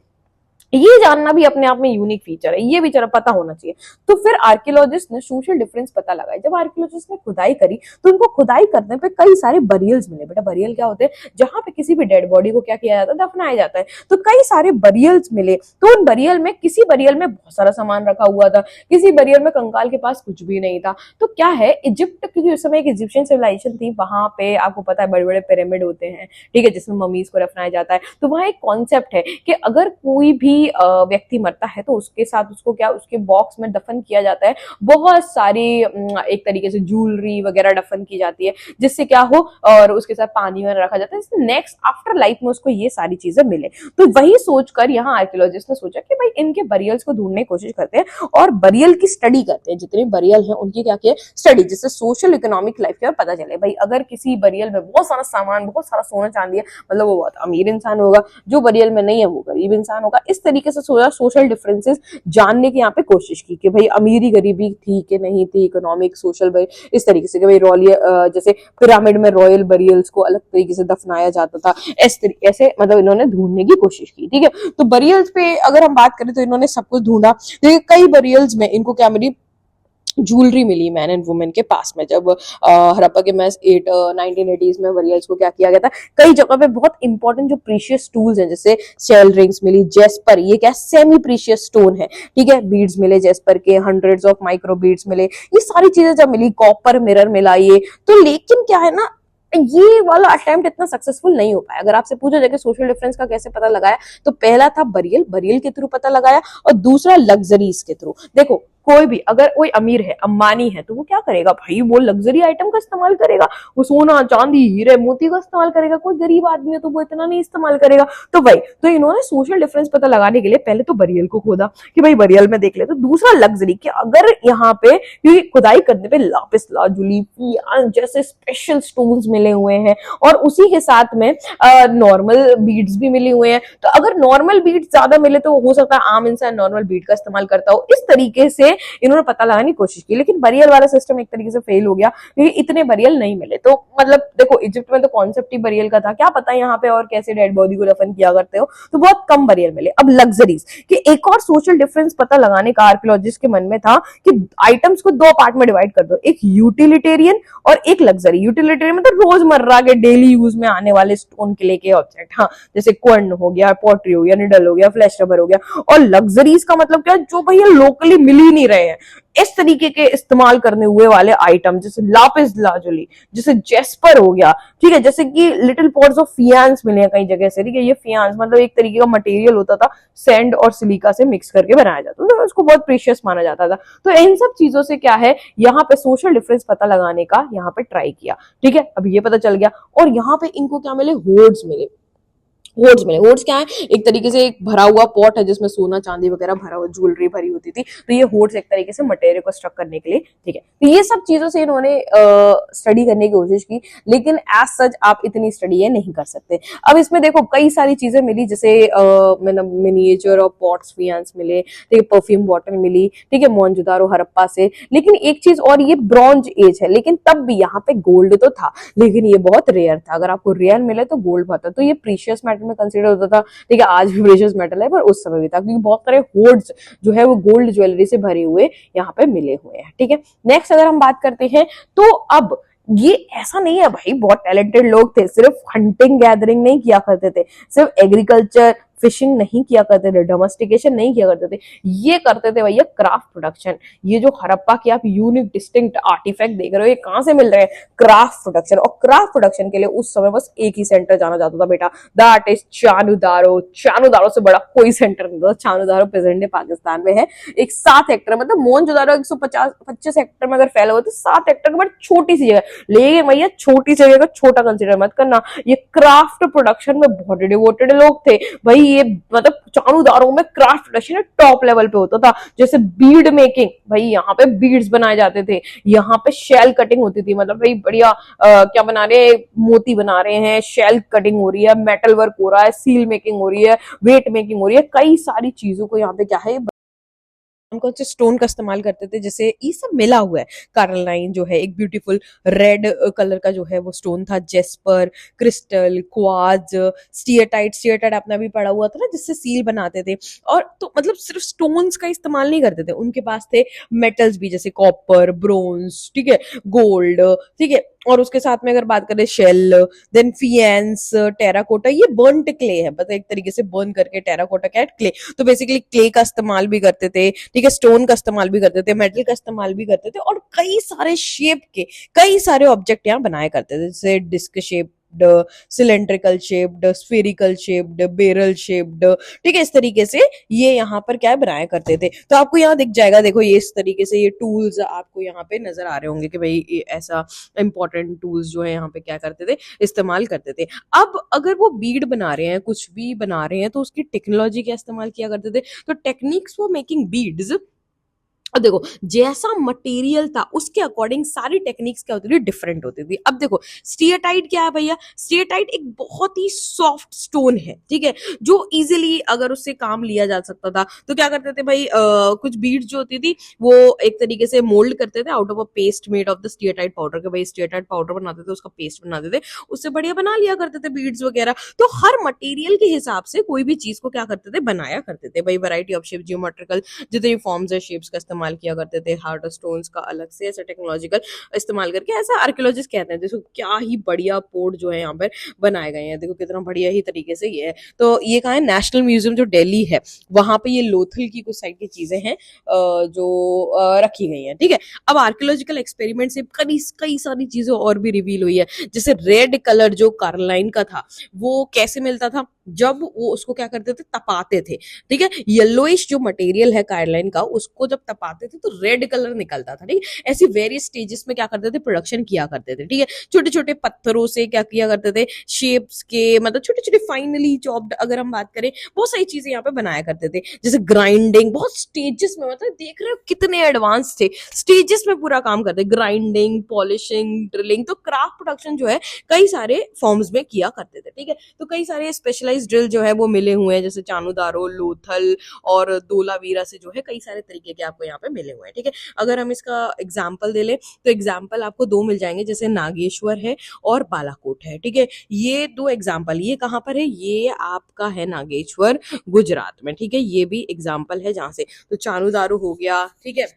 ये जानना भी अपने आप में यूनिक फीचर है, ये भी जरा पता होना चाहिए। तो फिर आर्कियोलॉजिस्ट ने सोशल डिफरेंस पता लगाया। जब आर्कियोलॉजिस्ट ने खुदाई करी तो उनको खुदाई करने पे कई सारे बरियल्स मिले। बेटा बरियल क्या होते हैं? जहां पे किसी भी डेड बॉडी को क्या किया जाता है, दफनाया जाता है। तो कई सारे बरियल्स मिले। तो उन बरियल में किसी बरियल में बहुत सारा सामान रखा हुआ था, किसी बरियल में कंकाल के पास कुछ भी नहीं था। तो क्या है, इजिप्ट, क्योंकि उस समय एक इजिप्शियन सिविलाइजेशन थी, वहां पे आपको पता है बड़े बड़े पिरामिड होते हैं, ठीक है, जिसमें ममीज को दफनाया जाता है। तो वहां एक कॉन्सेप्ट है कि अगर कोई भी व्यक्ति मरता है तो उसके साथ उसको क्या, उसके बॉक्स में दफन किया जाता है, बहुत सारी एक तरीके से ज्वेलरी वगैरह दफन की जाती है, जिससे क्या हो, और उसके साथ पानी में रखा जाता है, नेक्स्ट आफ्टर लाइफ में उसको ये सारी चीजें मिले। तो वही सोचकर यहाँ आर्कियोलॉजिस्ट ने सोचा कि भाई इनके बरियल्स को ढूंढने की कोशिश करते हैं और बरियल की स्टडी करते हैं। जितने बरियल हैं उनकी क्या किया, स्टडी, जिससे सोशल इकोनॉमिक लाइफ के पता चले। भाई अगर किसी बरियल में बहुत सारा सामान, बहुत सारा सोना चांदी है, मतलब वो बहुत अमीर इंसान होगा, जो बरियल में नहीं है वो गरीब इंसान होगा। इस तरीके से सोशल डिफरेंसेस जानने की यहाँ पे कोशिश की कि भाई अमीरी गरीबी थी कि नहीं थी, इकोनॉमिक सोशल, इस तरीके से कि भाई रॉयल, जैसे पिरामिड में रॉयल बरियल्स को अलग तरीके से दफनाया जाता था, इस तरीके से मतलब इन्होंने ढूंढने की कोशिश की। ठीक है, तो बरियल्स पे अगर हम बात करें तो इन्होंने सब कुछ ढूंढा। तो कई बरियल्स में इनको क्या मिली, ज्वेलरी मिली मैन एंड वुमेन के पास में। जब हड़प्पा के मैस 1980s में बरियल्स को क्या किया गया था, कई जगह पे बहुत इंपॉर्टेंट जो प्रीशियस टूल्स हैं, जैसे शेल रिंग्स मिली, जेस्पर, ये क्या सेमी प्रीशियस स्टोन है, ठीक है, बीड्स मिले जेस्पर के, हंड्रेड्स ऑफ माइक्रो बीड्स मिले, ये सारी चीजें जब मिली, कॉपर मिरर मिला ये। तो लेकिन क्या है ना, ये वाला अटेम्प्ट इतना सक्सेसफुल नहीं हो पाया। अगर आपसे पूछा जाए कि सोशल डिफरेंस का कैसे पता लगाया, तो पहला था बरियल के थ्रू पता लगाया, और दूसरा लग्जरीज के थ्रू। देखो कोई भी, अगर कोई अमीर है, अंबानी है, तो वो क्या करेगा भाई, वो लग्जरी आइटम का इस्तेमाल करेगा, वो सोना चांदी हीरे मोती का इस्तेमाल करेगा। कोई गरीब आदमी है तो वो इतना नहीं इस्तेमाल करेगा। तो भाई, तो इन्होंने सोशल डिफरेंस पता लगाने के लिए पहले तो बरियल को खोदा कि भाई बरियल में देख ले। तो दूसरा लग्जरी, कि अगर यहाँ पे, क्योंकि खुदाई करने पे लापिस लाजुली जैसे स्पेशल स्टोन्स मिले हुए हैं, और उसी के साथ में नॉर्मल बीड्स भी मिले हुए हैं। तो अगर नॉर्मल बीड्स ज्यादा मिले तो हो सकता है आम इंसान नॉर्मल बीड का इस्तेमाल करता हो। इस तरीके से इन्होंने पता लगाने की कोशिश की, लेकिन बरियल वाला सिस्टम एक तरीके से फेल हो गया, क्योंकि इतने बरियल नहीं मिले। तो मतलब देखो, इजिप्ट में तो कॉन्सेप्ट ही बरियल का था, क्या पता यहाँ पे और कैसे डेड बॉडी को दफन किया करते हो, तो बहुत कम बरियल मिले। अब लग्जरीज, कि एक और सोशल डिफरेंस पता लगाने का आर्कियोलॉजिस्ट के मन में था कि आइटम्स को दो पार्ट में डिवाइड कर दो, एक यूटिलिटेरियन और एक लग्जरी। यूटिलिटेरियन मतलब रोजमर्रा के डेली यूज में आने वाले स्टोन के लेके ऑब्जेक्ट, हाँ, जैसे क्वर्न हो गया, पॉटरी हो गया, निडल हो गया, फ्लैश रबर हो गया। और लग्जरीज का मतलब क्या, जो भैया लोकली मिल ही नहीं रहे हैं, इस तरीके के इस्तेमाल करने हुए वाले आइटम, जैसे लापिस लाजुली, जैसे जेस्पर हो गया, ठीक है, जैसे कि लिटिल पॉट्स ऑफ फियांस मिले हैं कई जगह से। ठीक है, ये फियांस मतलब एक तरीके का मटेरियल होता था, सैंड और सिलिका से मिक्स करके बनाया जाता था, तो उसको बहुत प्रीशियस माना जाता था। तो इन सब चीजों से क्या है, यहाँ पे सोशल डिफरेंस पता लगाने का यहाँ पे ट्राई किया। ठीक है, अब ये पता चल गया। और यहाँ पे इनको क्या मिले, होर्ड्स मिले। होर्ड्स मिले। होर्ड्स क्या है, एक तरीके से एक भरा हुआ पॉट है जिसमें सोना चांदी वगैरह भरा हुआ, ज्वेलरी भरी होती थी। तो ये होर्ड्स एक तरीके से मटेरियल को स्ट्रक करने के लिए, ठीक है। तो ये सब चीजों से इन्होंने स्टडी करने की कोशिश की, लेकिन एज सच आप इतनी स्टडी ये नहीं कर सकते। अब इसमें देखो कई सारी चीजें मिली, जैसे मिनिएचर और पॉट्स फियांस मिले, ठीक है, परफ्यूम बॉटल मिली, ठीक है, मोहनजोदारो हड़प्पा से। लेकिन एक चीज और, ये ब्रॉन्ज एज है, लेकिन तब भी यहाँ पे गोल्ड तो था, लेकिन ये बहुत रेयर था। अगर आपको रेयर मिले तो गोल्ड बहुत था, तो ये प्रीशियस मेटल में कंसीडर होता था। ठीक है, आज भी प्रीशियस मेटल है, पर उस समय भी था, क्योंकि बहुत सारे होर्ड्स जो है वो गोल्ड ज्वेलरी से भरे हुए यहाँ पे मिले हुए हैं। ठीक है, नेक्स्ट अगर हम बात करते हैं, तो अब ये ऐसा नहीं है भाई, बहुत टैलेंटेड लोग थे, सिर्फ हंटिंग गैदरिंग नहीं किया करते थे, सिर्फ एग्रीकल्चर फिशिंग नहीं किया करते थे, डोमेस्टिकेशन नहीं किया करते थे, ये करते थे भैया क्राफ्ट प्रोडक्शन। ये जो हड़प्पा की आप यूनिक डिस्टिंक्ट आर्टिफैक्ट देख रहे हो, ये कहां से मिल रहे हैं, क्राफ्ट प्रोडक्शन। और क्राफ्ट प्रोडक्शन के लिए उस समय बस एक ही सेंटर जाना जाता था बेटा, दैट इज चानुदारो। चानुदारो से बड़ा कोई सेंटर नहीं था। चानुदारो प्रेजेंट डे पाकिस्तान में है, एक 7 हेक्टर, मतलब मोहनजोदारो 125 हेक्टर में अगर फैला हुआ, तो 7 हेक्टर की बड़ी छोटी सी जगह, लेकिन भैया छोटी जगह को छोटा कंसिडर मत करना। ये क्राफ्ट प्रोडक्शन में बहुत डिवोटेड लोग थे भाई। ये मतलब चानुदारों में क्राफ्ट प्रोडक्शन टॉप लेवल पे होता था। जैसे बीड मेकिंग, भाई यहाँ पे बीड्स बनाए जाते थे, यहाँ पे शेल कटिंग होती थी, मतलब भाई बढ़िया क्या बना रहे हैं, मोती बना रहे हैं, शेल कटिंग हो रही है, मेटल वर्क हो रहा है, सील मेकिंग हो रही है, वेट मेकिंग हो रही है, कई सारी चीजों को यहाँ पे क्या है कौन से स्टोन का इस्तेमाल करते थे, जैसे ये सब मिला हुआ है। कार्नलाइन जो है एक ब्यूटीफुल रेड कलर का जो है वो स्टोन था, Jasper, crystal, quartz, steatite. Steatite आपने भी पढ़ा हुआ था ना, जिससे सील बनाते थे। और तो मतलब सिर्फ स्टोन्स का इस्तेमाल नहीं करते थे, उनके पास थे मेटल्स भी, जैसे कॉपर, ब्रोंज, ठीक है, गोल्ड, ठीक है। और उसके साथ में अगर बात करें शेल, देन फियंस, टेराकोटा, ये बर्न्ट क्ले है, मतलब एक तरीके से बर्न करके टेराकोटा क्या है, क्ले। तो बेसिकली क्ले का इस्तेमाल भी करते थे, ठीक है, स्टोन का इस्तेमाल भी करते थे, मेटल का इस्तेमाल भी करते थे, और कई सारे शेप के कई सारे ऑब्जेक्ट यहाँ बनाए करते थे, जैसे disc shaped, cylindrical shaped, spherical shaped, barrel shaped, ठीक है। इस तरीके से ये यहाँ पर क्या है बनाया करते थे। तो आपको यहाँ दिख जाएगा, देखो ये इस तरीके से ये टूल्स आपको यहाँ पे नजर आ रहे होंगे कि भाई ये ऐसा इंपॉर्टेंट टूल्स जो है यहाँ पे क्या करते थे, इस्तेमाल करते थे। अब अगर वो बीड बना रहे हैं, कुछ भी बना रहे हैं, तो उसकी टेक्नोलॉजी क्या इस्तेमाल किया करते थे, तो टेक्निक्स फॉर मेकिंग बीड्स। अब देखो जैसा मटेरियल था उसके अकॉर्डिंग सारी टेक्निक्स क्या होती थी, डिफरेंट होती थी। अब देखो स्टीएटाइट क्या है भैया, स्टीएटाइट एक बहुत ही सॉफ्ट स्टोन है, ठीक है, जो इजीली अगर उससे काम लिया जा सकता था। तो क्या करते थे भाई, कुछ बीड्स जो होती थी वो एक तरीके से मोल्ड करते थे out of a paste made of the steatite powder, के भाई स्टीएटाइट पाउडर बनाते थे, उसका पेस्ट बनाते थे, उससे बढ़िया बना लिया करते थे बीड्स वगैरह। तो हर मटेरियल के हिसाब से कोई भी चीज को क्या करते थे, बनाया करते थे भाई। वैरायटी ऑफ शेप, जियोमेट्रिकल जितनी फॉर्म्स है शेप्स का इस्तेमाल किया करते थे, हार्ड स्टोन्स का अलग से ऐसा टेक्नोलॉजिकल इस्तेमाल करके, ऐसा आर्कियोलॉजिस्ट कहते हैं। देखो क्या ही बढ़िया पोर्ट जो है यहाँ पर बनाए गए हैं, देखो कितना बढ़िया ही तरीके से ये है। तो ये कहाँ है, नेशनल म्यूजियम जो दिल्ली है, वहां पे ये लोथल की कुछ साइड की चीजें हैं जो रखी गई हैं, ठीक है। अब आर्कियोलॉजिकल एक्सपेरिमेंट से कई सारी चीजें और भी रिवील हुई है, जैसे रेड कलर जो कार्नलाइन का था वो कैसे मिलता था, जब वो उसको क्या करते थे, तपाते थे, ठीक है। येलोइश जो मटेरियल है कार्नलाइन का, उसको जब तपाते थे तो रेड कलर निकलता था, ठीक है। ऐसी वेरियस स्टेजेस में क्या करते थे, प्रोडक्शन किया करते थे, ठीक है। छोटे छोटे पत्थरों से क्या किया करते थे, शेप्स के, मतलब छोटे छोटे फाइनली चॉप्ड, अगर हम बात करें बहुत सारी चीजें यहाँ पे बनाया करते थे, जैसे ग्राइंडिंग, बहुत स्टेजेस में, मतलब देख रहे हो कितने एडवांस थे, स्टेजेस में पूरा काम करते, ग्राइंडिंग, पॉलिशिंग, ड्रिलिंग। तो क्राफ्ट प्रोडक्शन जो है कई सारे फॉर्म्स में किया करते थे, ठीक है। तो कई सारे स्पेशलाइज्ड ड्रिल जो है वो मिले हुए हैं, जैसे चानुदारो, लोथल और धोलावीरा से जो है कई सारे तरीके के आपको यहाँ पे मिले हुए हैं, ठीक है। अगर हम इसका एग्जाम्पल दे ले तो एग्जाम्पल आपको दो मिल जाएंगे, जैसे नागेश्वर है और बालाकोट है, ठीक है। ये दो एग्जाम्पल, ये कहाँ पर है, ये आपका है नागेश्वर, गुजरात में, ठीक है। ये भी एग्जाम्पल है जहां से, तो चानुदारो हो गया, ठीक है।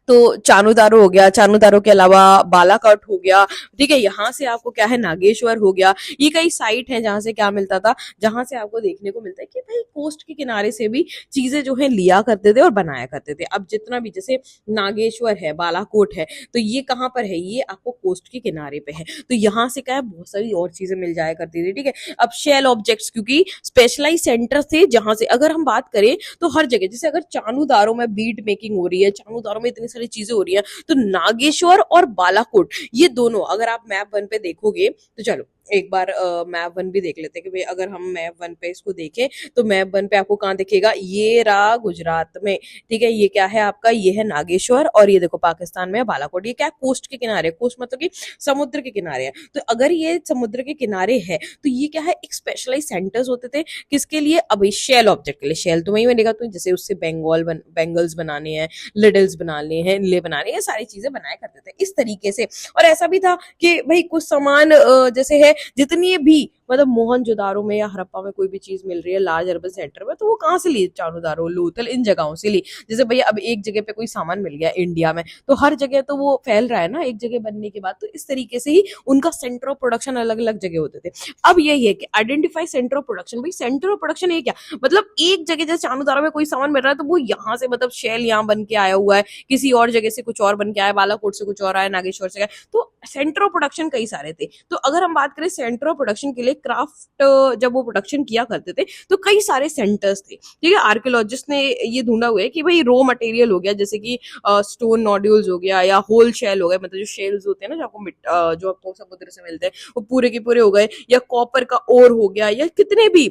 तो चानुदारो हो गया, चानुदारो के अलावा बालाकोट हो गया, ठीक है। यहाँ से आपको क्या है, नागेश्वर हो गया। ये कई साइट है जहां से क्या मिलता था, जहां से आपको देखने को मिलता है कि भाई कोस्ट के किनारे से भी चीजें जो है लिया करते थे और बनाया करते थे। अब जितना भी, जैसे नागेश्वर है, बालाकोट है, तो ये कहाँ पर है, ये आपको कोस्ट के किनारे पे है। तो यहाँ से क्या है, बहुत सारी और चीजें मिल जाया करती थी, ठीक है। अब शेल ऑब्जेक्ट्स, क्योंकि स्पेशलाइज सेंटर थे जहां से अगर हम बात करें तो हर जगह, जैसे अगर चानुदारो में बीड मेकिंग हो रही है, चानुदारो में इतनी सारी चीजें हो रही हैं, तो नागेश्वर और बालाकोट ये दोनों अगर आप मैप वन पे देखोगे, तो चलो एक बार मैप वन भी देख लेते हैं कि भाई अगर हम मैप वन पे इसको देखें तो मैप वन पे आपको कहाँ दिखेगा, ये रहा गुजरात में, ठीक है। ये क्या है आपका, ये है नागेश्वर, और ये देखो पाकिस्तान में है बालाकोट। ये क्या है, कोस्ट के किनारे, कोस्ट मतलब कि समुद्र के किनारे है। तो अगर ये समुद्र के किनारे है तो ये क्या है, एक स्पेशलाइज सेंटर्स होते थे, किसके लिए, अभी शेल ऑब्जेक्ट के लिए। शेल तो वही बनेगा, तो जैसे उससे बेंगल्स बनाने हैं, लिडल्स बनाने हैं, ले बनाने हैं, सारी चीजें बनाया करते थे इस तरीके से। और ऐसा भी था कि भाई कुछ सामान जैसे है, जितनी भी मतलब मोहनजोदारो में या हड़प्पा में कोई भी चीज मिल रही है लार्ज अर्बन सेंटर में, तो वो कहाँ से ली, चानुदारो, लोथल, इन जगहों से ली। जैसे भैया अब एक जगह पे कोई सामान मिल गया इंडिया में, तो हर जगह तो वो फैल रहा है ना एक जगह बनने के बाद, तो इस तरीके से ही उनका सेंटर ऑफ प्रोडक्शन अलग अलग जगह होते थे। अब यही है कि आइडेंटिफाई सेंटर ऑफ प्रोडक्शन। भाई सेंटर ऑफ प्रोडक्शन है क्या, मतलब एक जगह जैसे चानुदारो में कोई सामान मिल रहा है तो वो यहाँ से, मतलब शेल यहाँ बन के आया हुआ है, किसी और जगह से कुछ और बन के आया, बालाकोट से कुछ और आया, नागेश्वर से आया, तो सेंटर ऑफ प्रोडक्शन कई सारे थे। तो अगर हम बात करें सेंटर ऑफ प्रोडक्शन के लिए, क्राफ्ट जब वो प्रोडक्शन किया करते थे तो कई सारे सेंटर्स थे, ठीक है। आर्कियोलॉजिस्ट ने ये ढूंढा हुआ है कि भाई रॉ मटेरियल हो गया, जैसे कि स्टोन नोड्यूल्स हो गया, या होल शेल हो गए, मतलब जो शेल्स होते हैं ना जो आपको समुद्र से मिलते हैं, वो पूरे के पूरे हो गए, या कॉपर का ओर हो गया, या कितने भी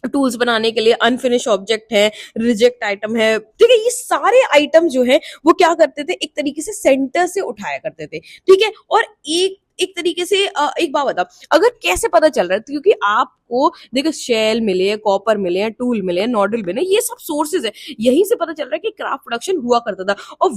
टूल्स बनाने के लिए अनफिनिश ऑब्जेक्ट है, रिजेक्ट आइटम है, ठीक है। ये सारे आइटम जो है वो क्या करते थे, एक तरीके से सेंटर से उठाया करते थे, ठीक है। और एक तरीके से एक बात बता, अगर कैसे पता चल रहा है, क्योंकि आप आपको देखो शेल मिले हैं, कॉपर मिले हैं, टूल मिले हैं, नॉडल मिले हैं, ये सब सोर्सेज है। यहीं से पता चल रहा है कि क्राफ्ट प्रोडक्शन हुआ करता था। और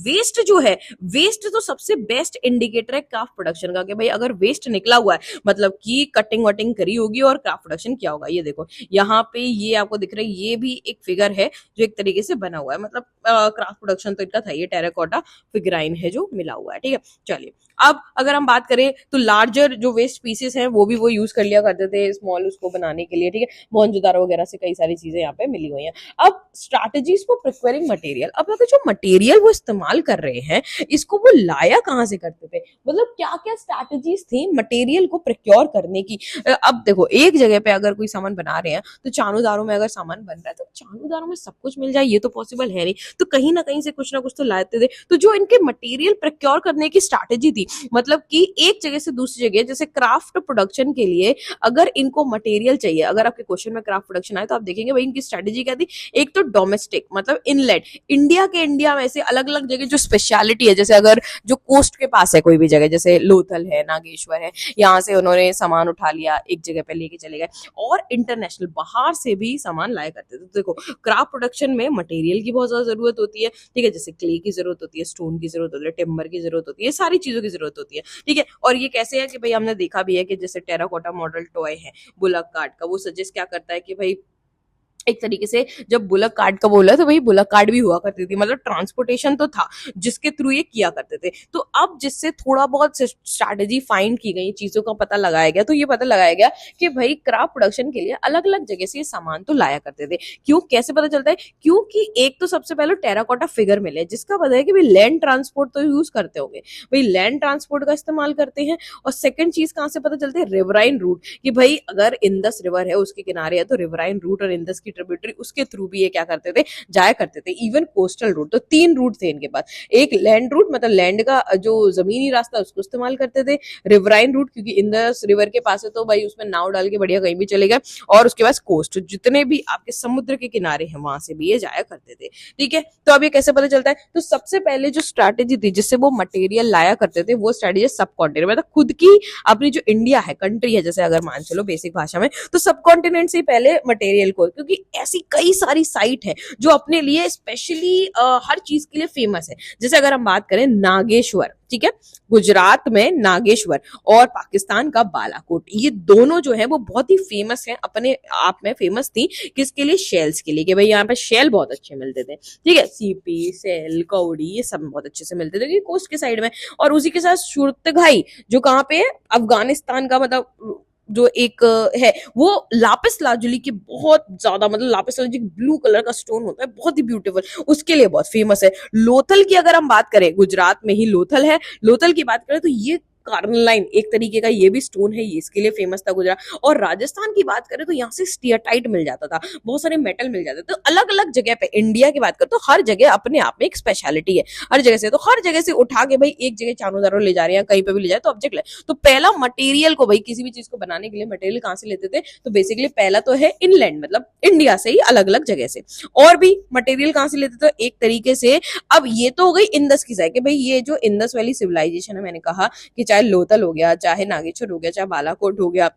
वेस्ट जो है, वेस्ट तो सबसे बेस्ट इंडिकेटर है क्राफ्ट प्रोडक्शन का, कि भाई अगर वेस्ट निकला हुआ है मतलब कि कटिंग वटिंग करी होगी और क्राफ्ट प्रोडक्शन किया होगा। ये देखो यहाँ पे ये आपको दिख रहा है, ये भी एक फिगर है जो एक तरीके से बना हुआ है, मतलब क्राफ्ट प्रोडक्शन तो इनका था। ये टेराकोटा फिगराइन है जो मिला हुआ है, ठीक है। चलिए अब अगर हम बात करें तो लार्जर जो वेस्ट पीसेस हैं वो भी वो यूज कर लिया करते थे स्मॉल उसको बनाने के लिए, ठीक है। मोहनजोदारो वगैरह से कई सारी चीजें यहाँ पे मिली हुई हैं। अब स्ट्रैटेजीज फॉर प्रिक्वेयरिंग मटेरियल, अब अगर जो मटेरियल वो इस्तेमाल कर रहे हैं इसको वो लाया कहाँ से करते थे, मतलब क्या क्या स्ट्रैटेजीज थी मटेरियल को प्रिक्योर करने की। अब देखो एक जगह पे अगर कोई सामान बना रहे हैं तो चानूदारो में अगर सामान बन रहा है तो चानूदारो में सब कुछ मिल जाए ये तो पॉसिबल है नहीं, तो कहीं ना कहीं से कुछ ना कुछ तो लाते थे। तो जो इनके मटेरियल प्रिक्योर करने की स्ट्रैटेजी थी, मतलब कि एक जगह से दूसरी जगह, जैसे क्राफ्ट प्रोडक्शन के लिए अगर इनको मटेरियल चाहिए, अगर आपके क्वेश्चन में क्राफ्ट प्रोडक्शन आए तो आप देखेंगे भाई इनकी स्ट्रैटेजी क्या थी। एक तो डोमेस्टिक मतलब इनलेट, इंडिया में से अलग अलग जगह जो स्पेशलिटी है, जैसे अगर जो कोस्ट के पास है कोई भी जगह, जैसे लोथल है, नागेश्वर है, यहाँ से उन्होंने सामान उठा लिया एक जगह पे लेके चले गए। और इंटरनेशनल बाहर से भी सामान लाया करते थे। तो देखो क्राफ्ट प्रोडक्शन में मटेरियल की बहुत ज्यादा जरूरत होती है, ठीक है, जैसे क्ले की जरूरत होती है, स्टोन की जरूरत होती है, टिम्बर की जरूरत होती है, सारी चीजों की जरूरत होती है, ठीक है। और ये कैसे है कि भाई हमने देखा भी है कि जैसे टेराकोटा मॉडल टॉय है बुलक कार्ट का, वो सजेस्ट क्या करता है कि भाई एक तरीके से जब बुलक कार्ट का बोला तो वही बुलक कार्ट भी हुआ करती थी, मतलब ट्रांसपोर्टेशन तो था जिसके थ्रू ये किया करते थे। तो अब जिससे थोड़ा बहुत स्ट्रैटेजी फाइंड की गई, चीजों का पता लगाया गया, तो ये पता लगाया गया कि भाई क्राफ्ट प्रोडक्शन के लिए अलग अलग जगह से ये सामान तो लाया करते थे। क्यों, कैसे पता चलता है, क्योंकि एक तो सबसे पहले टेराकोटा फिगर मिले जिसका पता है कि भाई लैंड ट्रांसपोर्ट तो यूज करते होंगे, भाई लैंड ट्रांसपोर्ट का इस्तेमाल करते हैं। और सेकंड चीज कहां से पता चलती है, रिवराइन रूट, कि भाई अगर इंदस रिवर है उसके किनारे है तो रिवराइन रूट और इंदस की ट्रिब्यूटरी उसके थ्रू भी ये क्या करते थे, जाया करते थे। इवन कोस्टल रूट, तो 3 रूट थे इनके पास। एक लैंड रूट मतलब लैंड का जो जमीनी रास्ता उसको इस्तेमाल करते थे, रिवराइन रूट क्योंकि इंदस रिवर के पास है तो भाई उसमें नाव डाल के बढ़िया कहीं भी चले गए, और उसके बाद कोस्ट जितने भी आपके समुद्र के किनारे हैं वहां से भी ये जाया करते थे, ठीक है। तो अब ये कैसे पता चलता है, तो सबसे पहले जो स्ट्रैटेजी थी जिससे वो मटेरियल लाया करते थे वो स्ट्रैटेजी सब कॉन्टिनेंट, मतलब खुद की अपनी जो इंडिया है कंट्री है, जैसे अगर मान चलो बेसिक भाषा में, तो सब कॉन्टिनेंट से पहले मटेरियल को, क्योंकि ऐसी कई सारी साइट है जो अपने लिए स्पेशली हर चीज के लिए फेमस है। जैसे अगर हम बात करें नागेश्वर, ठीक है, गुजरात में नागेश्वर और पाकिस्तान का बालाकोट, ये दोनों जो है वो बहुत ही फेमस है, अपने आप में फेमस थी। किसके लिए, शेल्स के लिए, कि भाई यहाँ पे शेल बहुत अच्छे मिलते थे, ठीक है, सीपी सेल कौड़ी ये सब बहुत अच्छे से मिलते थे कोस्ट के साइड में। और उसी के साथ सुरतगाई जो कहाँ पे है, अफगानिस्तान का, मतलब जो एक है वो लापिस लाजुली की बहुत ज्यादा, मतलब लापिस लाजुली ब्लू कलर का स्टोन होता है बहुत ही ब्यूटीफुल, उसके लिए बहुत फेमस है। लोथल की अगर हम बात करें, गुजरात में ही लोथल है, लोथल की बात करें तो ये कार्नलाइन एक तरीके का ये भी स्टोन है, ये इसके लिए फेमस था गुजरात। और राजस्थान की बात करें तो यहाँ से स्टीयरटाइट मिल जाता था, बहुत सारे मेटल मिल जाते थे। तो अलग अलग जगह पे इंडिया की बात करें तो हर जगह अपने आप में एक स्पेशलिटी है, हर जगह से। तो हर जगह से उठा के भाई एक जगह चानूदारो ले जा रहे हैं, कहीं पे भी ले जाए तो ऑब्जेक्ट ले। तो पहला मटेरियल को, भाई किसी भी चीज को बनाने के लिए मटेरियल कहाँ से लेते थे, तो बेसिकली पहला तो है इनलैंड, मतलब इंडिया से ही अलग अलग जगह से। और भी मटेरियल कहाँ से लेते थे, एक तरीके से अब ये तो हो गई इंदस की साइड, कि भाई ये जो इंदस वैली सिविलाइजेशन है, मैंने कहा कि चाहे लोथल हो गया, चाहे नागेश्वर हो गया, चाहे बालाकोट हो गया,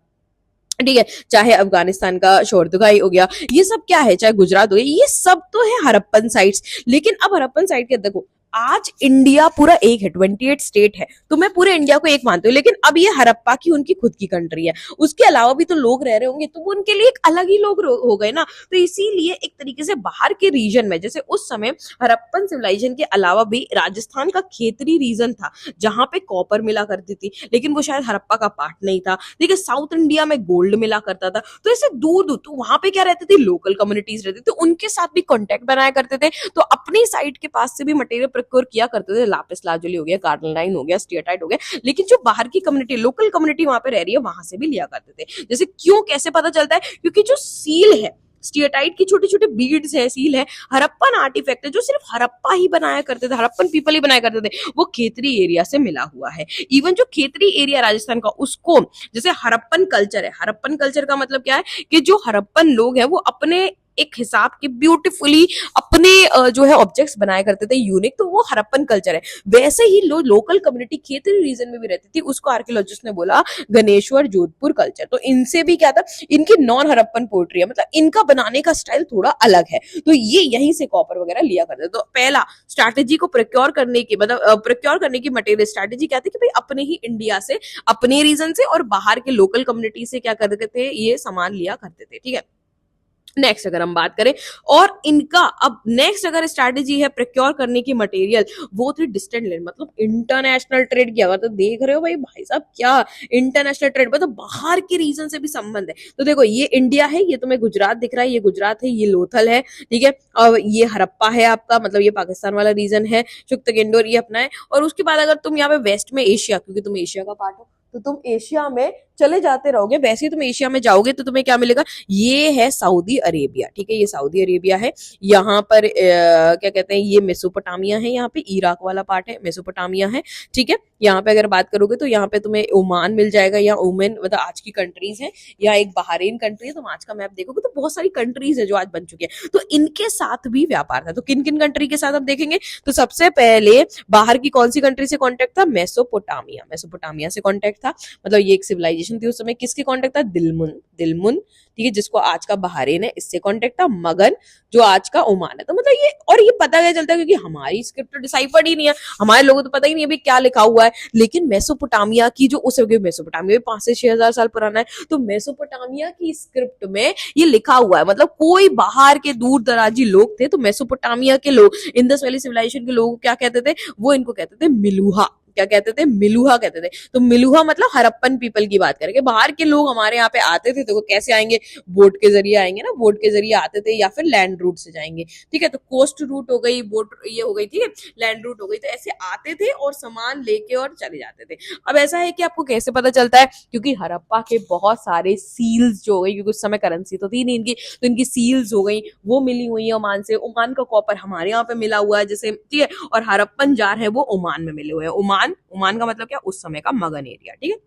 ठीक है, चाहे अफगानिस्तान का शोरदगाई हो गया, ये सब क्या है, चाहे गुजरात हो गया, ये सब तो है हड़प्पन साइट्स। लेकिन अब हड़प्पन साइट के देखो, आज इंडिया पूरा एक है, 28 स्टेट है, तो मैं पूरे इंडिया को एक मानती हूँ। लेकिन अब ये हड़प्पा की उनकी खुद की कंट्री है, उसके अलावा भी तो लोग रह रहे होंगे, तो वो उनके लिए एक अलग ही लोग हो गए ना। तो इसीलिए एक तरीके से बाहर के रीजन में, जैसे उस समय हड़प्पन सिविलाइजेशन के अलावा भी राजस्थान का खेतरी रीजन था जहां पे कॉपर मिला करती थी, लेकिन वो शायद हड़प्पा का पार्ट नहीं था। देखिए साउथ इंडिया में गोल्ड मिला करता था, तो ऐसे दूर दूर तो वहां पे क्या रहती थी, लोकल कम्युनिटीज रहती थी, तो उनके साथ भी कॉन्टेक्ट बनाया करते थे। तो अपनी साइड के पास से भी मटेरियल प्रोक्योर किया करते थे, लापिस लाजुली हो गया, कार्नलाइन हो गया, स्टीयरटाइट हो गया। लेकिन जो बाहर की कम्युनिटी, लोकल कम्युनिटी वहां पे रह रही है, वहां से भी लिया करते थे। जैसे क्यों, कैसे पता चलता है, क्योंकि जो सील है, स्टीयरटाइट की छोटे छोटे बीड्स है, सील है, हड़प्पन आर्टिफैक्ट है जो सिर्फ हड़प्पा ही बनाया करते थे, हड़प्पन पीपल ही बनाया करते थे, वो खेतरी एरिया से मिला हुआ है। इवन जो खेतरी एरिया राजस्थान का, उसको जैसे हड़प्पन कल्चर है, हड़प्पन कल्चर का मतलब क्या है कि जो हड़प्पन लोग हैं वो अपने एक हिसाब के ब्यूटीफुली अपने जो है ऑब्जेक्ट्स बनाया करते थे यूनिक, तो वो हड़प्पन कल्चर है। वैसे ही लोकल कम्युनिटी खेतरी रीजन में भी रहती थी, उसको आर्कियोलॉजिस्ट ने बोला गणेश्वर जोधपुर कल्चर। तो इनसे भी क्या था, इनकी नॉन हड़प्पन पोएट्री है, मतलब इनका बनाने का स्टाइल थोड़ा अलग है, तो ये यहीं से कॉपर वगैरह लिया करते। तो पहला स्ट्रैटेजी को प्रोक्योर करने की, मतलब प्रोक्योर करने की मटेरियल स्ट्रैटेजी क्या थी कि भाई अपने ही इंडिया से, अपने रीजन से और बाहर के लोकल कम्युनिटी से क्या करते थे, ये सामान लिया करते थे, ठीक है। नेक्स्ट अगर हम बात करें, और इनका अब नेक्स्ट अगर स्ट्रैटेजी है प्रोक्योर करने की मटेरियल, वो थी डिस्टेंट लैंड, मतलब इंटरनेशनल ट्रेड किया हुआ। तो देख रहे हो भाई साहब क्या इंटरनेशनल ट्रेड, मतलब बाहर के रीजन से भी संबंध है। तो देखो ये इंडिया है, ये तुम्हें गुजरात दिख रहा है, ये गुजरात है, ये लोथल है, ठीक है, और ये हड़प्पा है आपका, मतलब ये पाकिस्तान वाला रीजन है, शुक्तगिंडोर ये अपना है। और उसके बाद अगर तुम यहाँ पे वेस्ट में एशिया, क्योंकि तुम एशिया का पार्ट हो, तो तुम एशिया में चले जाते रहोगे, वैसे ही तुम एशिया में जाओगे तो तुम्हें क्या मिलेगा, ये है सऊदी अरेबिया, ठीक है, ये सऊदी अरेबिया है। यहाँ पर क्या कहते हैं, ये मेसोपोटामिया है, यहाँ पे इराक वाला पार्ट है, मेसोपोटामिया है, ठीक है। यहाँ पे अगर बात करोगे तो यहाँ पे तुम्हें ओमान मिल जाएगा, या ओमन मतलब आज की कंट्रीज है, या एक बहरीन कंट्री है। तुम आज का मैप देखोगे तो बहुत सारी कंट्रीज है जो आज बन चुकी है, तो इनके साथ भी व्यापार था। तो किन किन कंट्री के साथ आप देखेंगे, तो सबसे पहले बाहर की कौन सी कंट्री से कॉन्टेक्ट था, मेसोपोटामिया, मेसोपोटामिया से कॉन्टेक्ट था, मतलब ये एक सिविलाइजेशन थी उस समय। किसके कॉन्टेक्ट था, दिलमुन, ठीक है, जिसको आज का बहरीन है, इससे कॉन्टेक्ट था। मगन जो आज का ओमान है। तो मतलब ये, और ये पता क्या चलता है, क्योंकि हमारी स्क्रिप्ट डिसाइफर्ड ही नहीं है, हमारे लोगों को तो पता ही नहीं है भी क्या लिखा हुआ है, लेकिन मेसोपोटामिया की जो उस मेसोपोटामिया 5 से 6,000 साल पुराना है, तो मेसोपोटामिया की स्क्रिप्ट में ये लिखा हुआ है। मतलब कोई बाहर के दूर दराजी लोग थे, तो मेसोपोटामिया के लोग, इंडस वैली सिविलाइजेशन के लोग क्या कहते थे, वो इनको कहते थे मिलुहा, क्या कहते थे, मिलुहा कहते थे। तो मिलुहा मतलब हड़प्पन पीपल की बात करेंगे। बाहर के लोग हमारे यहाँ पे आते थे, तो वो कैसे आएंगे, बोट के जरिए आएंगे ना, बोट के जरिए आते थे, या फिर लैंड रूट से जाएंगे, ठीक है। तो कोस्ट रूट हो गई, बोट ये हो गई, ठीक है, लैंड रूट हो गई। तो ऐसे आते थे और सामान लेके और चले जाते थे। अब ऐसा है कि आपको कैसे पता चलता है, क्योंकि हड़प्पा के बहुत सारे सील्स जो हो गई, क्योंकि उस समय करेंसी तो थी नहीं इनकी, तो इनकी सील्स हो गई, वो मिली हुई है ओमान से। ओमान का कॉपर हमारे यहाँ पे मिला हुआ है जैसे, ठीक है, और हड़प्पन जार है वो ओमान में मिले हुए हैं। ओमान का मतलब क्या, उस समय का मगन एरिया, ठीक है।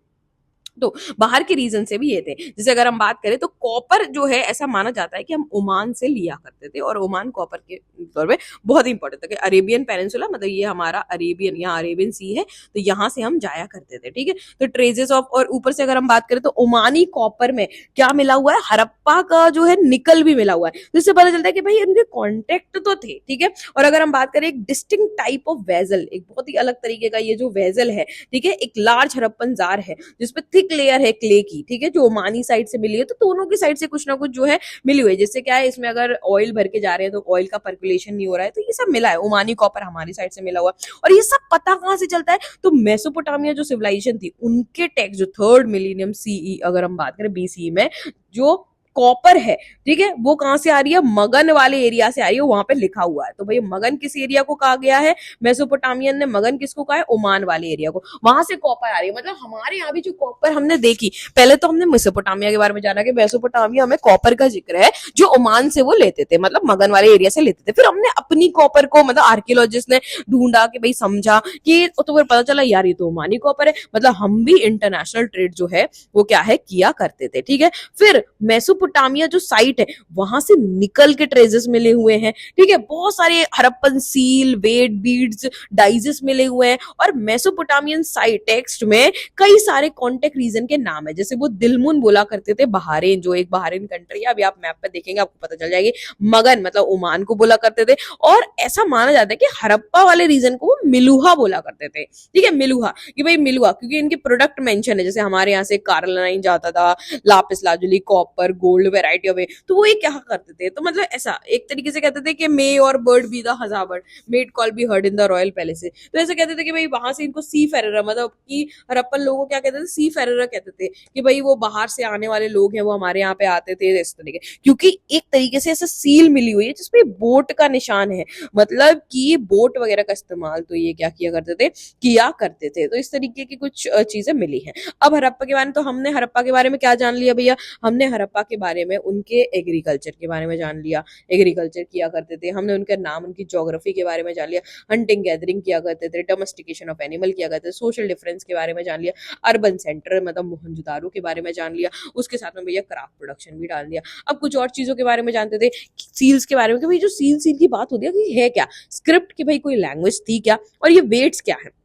तो बाहर के रीजन से भी ये थे। जैसे अगर हम बात करें तो कॉपर जो है, ऐसा माना जाता है कि हम ओमान से लिया करते थे, और ओमान कॉपर के तौर पे बहुत इंपॉर्टेंट था कि अरेबियन पेनिनसुला, मतलब ये हमारा अरेबियन, यहाँ अरेबियन सी है, तो यहाँ से हम जाया करते थे, ठीक है। तो ट्रेजेस ऑफ, और ऊपर से अगर हम बात करें तो ओमानी कॉपर में क्या मिला हुआ है, हड़प्पा का जो है निकल भी मिला हुआ है, तो इससे पता चलता है कि भाई इनके कॉन्टेक्ट तो थे, ठीक है। और अगर हम बात करें एक डिस्टिंक्ट टाइप ऑफ वेजल, एक बहुत ही अलग तरीके का ये जो वेजल है, ठीक है, एक लार्ज हड़प्पन जार है जिसपे थिक लेयर है क्ले की, ठीक है, जो ओमानी साइड से मिली है। तो दोनों की साइड से कुछ ना कुछ जो है मिली हुई है। जिससे क्या है, इसमें अगर ऑयल भर के जा रहे हैं तो ऑयल का पर्कुलेशन नहीं हो रहा है, तो ये सब मिला है। ओमानी कॉपर हमारी साइड से मिला हुआ है। और ये सब पता कहां से चलता है, तो मेसोपोटामिया जो सिविलाइजेशन थी उनके टेक्स्ट, जो 3rd मिलेनियम सीई अगर हम बात करें बीसीई में, जो कॉपर है, ठीक है, वो कहां से आ रही है, मगन वाले एरिया से आ रही है, वहां पे लिखा हुआ है। तो भाई मगन किस एरिया को कहा गया है, मेसोपोटामियन ने मगन किसको कहा है, ओमान वाले एरिया को, वहां से कॉपर आ रही है। मतलब हमारे यहाँ भी जो कॉपर हमने देखी, पहले तो हमने मेसोपोटामिया के बारे में जाना कि मेसोपोटामिया में कॉपर का जिक्र है, जो ओमान से वो लेते थे, मतलब मगन वाले एरिया से लेते थे। फिर हमने अपनी कॉपर को, मतलब आर्कियोलॉजिस्ट ने ढूंढा कि भाई समझा कि, तो फिर पता चला यार ये तो ओमानी कॉपर है, मतलब हम भी इंटरनेशनल ट्रेड जो है वो क्या है, किया करते थे, ठीक है। फिर मेसोपोटामिया जो साइट है, वहां से निकल के ट्रेजेस मिले हुए हैं, ठीक है, बहुत सारे हड़प्पन सील, वेट बीड्स, डाइजेस मिले हुए हैं। और मेसोपोटामियन साइट टेक्स्ट में कई सारे कॉन्टेक्ट रीजन के नाम है, जैसे वो दिलमुन बोला करते थे बहरीन, जो एक बहरीन कंट्री है, अभी आप मैप पे देखेंगे आपको पता चल जाएगी। मगन मतलब ओमान को बोला करते थे, और ऐसा माना जाता है कि हड़प्पा वाले रीजन को वो मिलुहा बोला करते थे, ठीक है, मिलुहा, कि भाई मिलुहा, क्योंकि इनके प्रोडक्ट मेंशन है, जैसे हमारे यहाँ से कार्लाइन जाता था, lapis lazuli, copper, gold, variety of, तो वो ये क्या करते थे, तो मतलब ऐसा एक तरीके से कहते थे कि मे और बर्ड बी द हजार bird, made call be heard in the royal palace. तो ऐसे कहते थे कि भाई वहां से इनको सी फेरर, मतलब कि हड़प्पन लोगों को क्या कहते थे, सी फेरर कहते थे, कि भाई वो बाहर से आने वाले लोग हैं, वो हमारे यहाँ पे आते थे इस तरीके, क्योंकि एक तरीके से ऐसा सील मिली हुई है जिसपे बोट का निशान है, मतलब कि बोट वगैरह का इस्तेमाल तो ये क्या किया करते थे। तो इस तरीके की कुछ चीजें मिली हैं। अब हड़प्पा के बारे में, तो हमने हड़प्पा के बारे में क्या जान लिया भैया, हमने हड़प्पा के बारे में, उनके एग्रीकल्चर के बारे में जान लिया, एग्रीकल्चर किया करते थे, हमने उनके नाम, उनकी ज्योग्राफी के बारे में जान लिया, हंटिंग गैदरिंग किया करते थे, डोमेस्टिकेशन ऑफ एनिमल किया करते थे, सोशल डिफरेंस के बारे में जान लिया, अर्बन सेंटर मतलब मोहनजोदारो के बारे में जान लिया, उसके साथ में भैया क्राफ्ट प्रोडक्शन भी डाल दिया। अब कुछ और चीजों के बारे में जानते थे, सील्स के बारे में, कि भाई जो सील की बात होती है कि है क्या, स्क्रिप्ट की भाई कोई लैंग्वेज थी क्या, और ये वेट्स क्या है।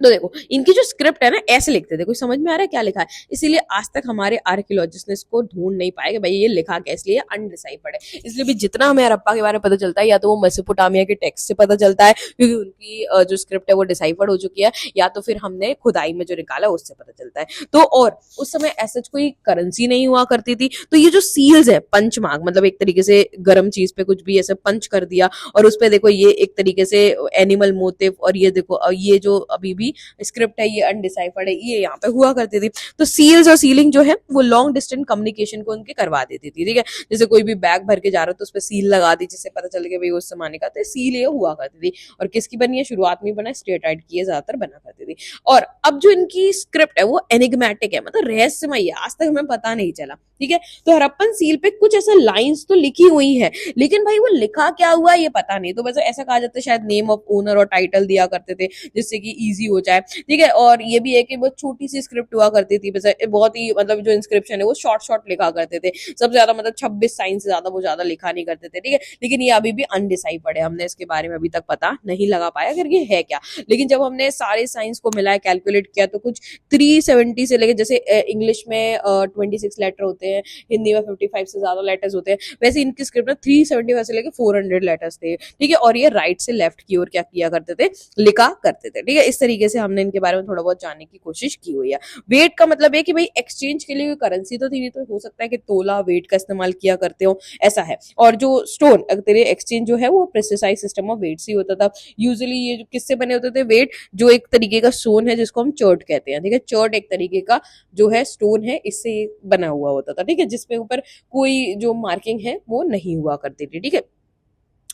तो देखो इनकी जो स्क्रिप्ट है ना ऐसे लिखते थे, कोई समझ में आ रहा है क्या लिखा है, इसीलिए आज तक हमारे आर्कियोलॉजिस्ट ने इसको ढूंढ नहीं पाए कि भाई ये लिखा क्या, इसलिए अनडिसाइफर्ड है। इसलिए भी जितना हमें हड़प्पा के बारे में पता चलता है या तो वो मेसोपोटामिया के टेक्स्ट से पता चलता है, क्योंकि उनकी जो स्क्रिप्ट है वो डिसाइफर्ड हो चुकी है, या तो फिर हमने खुदाई में जो निकाला उससे पता चलता है। तो और उस समय ऐसा कोई करेंसी नहीं हुआ करती थी, तो ये जो सील्स है पंच मार्क, मतलब एक तरीके से गर्म चीज पे कुछ भी ऐसे पंच कर दिया, और उस पे देखो ये एक तरीके से एनिमल मोटिव, और ये देखो ये जो अभी भी स्क्रिप्ट है ये अनडिसाइफर्ड है, ये यहाँ पे हुआ करती थी। तो सील्स और सीलिंग जो है वो लॉन्ग डिस्टेंस कम्युनिकेशन को उनके करवा देती थी, ठीक है। जैसे कोई भी बैग भर के जा रहा है तो उस पर सील लगा दी, जिससे पता चल गया भाई उस जमाने का, तो सील ये हुआ करती थी। और किसकी बनी है, शुरुआत में बना स्टेटराइट की ज्यादातर बना करती थी। और अब जो इनकी स्क्रिप्ट है वो एनिग्मेटिक है, मतलब रहस्यमय है, आज तक हमें पता नहीं चला, ठीक है। तो हड़प्पन सील पे कुछ ऐसा लाइंस तो लिखी हुई है, लेकिन भाई वो लिखा क्या हुआ ये पता नहीं। तो बस ऐसा कहा जाता है शायद नेम ऑफ ओनर और टाइटल दिया करते थे जिससे कि इजी हो जाए, ठीक है। और ये भी है कि बहुत छोटी सी स्क्रिप्ट हुआ करती थी, बस बहुत ही मतलब जो इंस्क्रिप्शन है वो शॉर्ट शॉर्ट लिखा करते थे, सबसे ज्यादा मतलब 26 साइन से ज्यादा वो ज्यादा लिखा नहीं करते थे, ठीक है। लेकिन ये अभी भी अनडिसाइफर्ड है, हमने इसके बारे में अभी तक पता नहीं लगा पाया कि ये है क्या। लेकिन जब हमने सारे साइंस को मिलाया, कैलकुलेट किया, तो कुछ 370 से लेकर, जैसे इंग्लिश में 26 लेटर होते हैं, हिंदी में 55 से ज्यादा लेटर्स होते हैं, वैसे इनकी स्क्रिप्ट में 375 से लेकर 400 लेटर्स थे, ठीक है। और ये राइट से लेफ्ट की ओर क्या किया करते थे, लिखा करते थे, ठीक है। इस तरीके से हमने इनके बारे में थोड़ा बहुत जानने की कोशिश की हुई है। वेट का मतलब है कि भाई एक्सचेंज के लिए करेंसी तो थी नहीं, तो हो सकता है कि तोला वेट का इस्तेमाल किया करते हो, ऐसा है। और जो स्टोन तेरे एक्सचेंज जो है वो प्रिसाइज सिस्टम ऑफ वेट से होता था। यूजुअली ये जो किससे बने होते थे वेट, जो एक तरीके का स्टोन है जिसको हम चर्ट कहते हैं, ठीक है। चर्ट एक तरीके का जो है स्टोन है, इससे बना हुआ होता था, ठीक है, जिसपे ऊपर कोई जो मार्किंग है वो नहीं हुआ करती थी, ठीक है।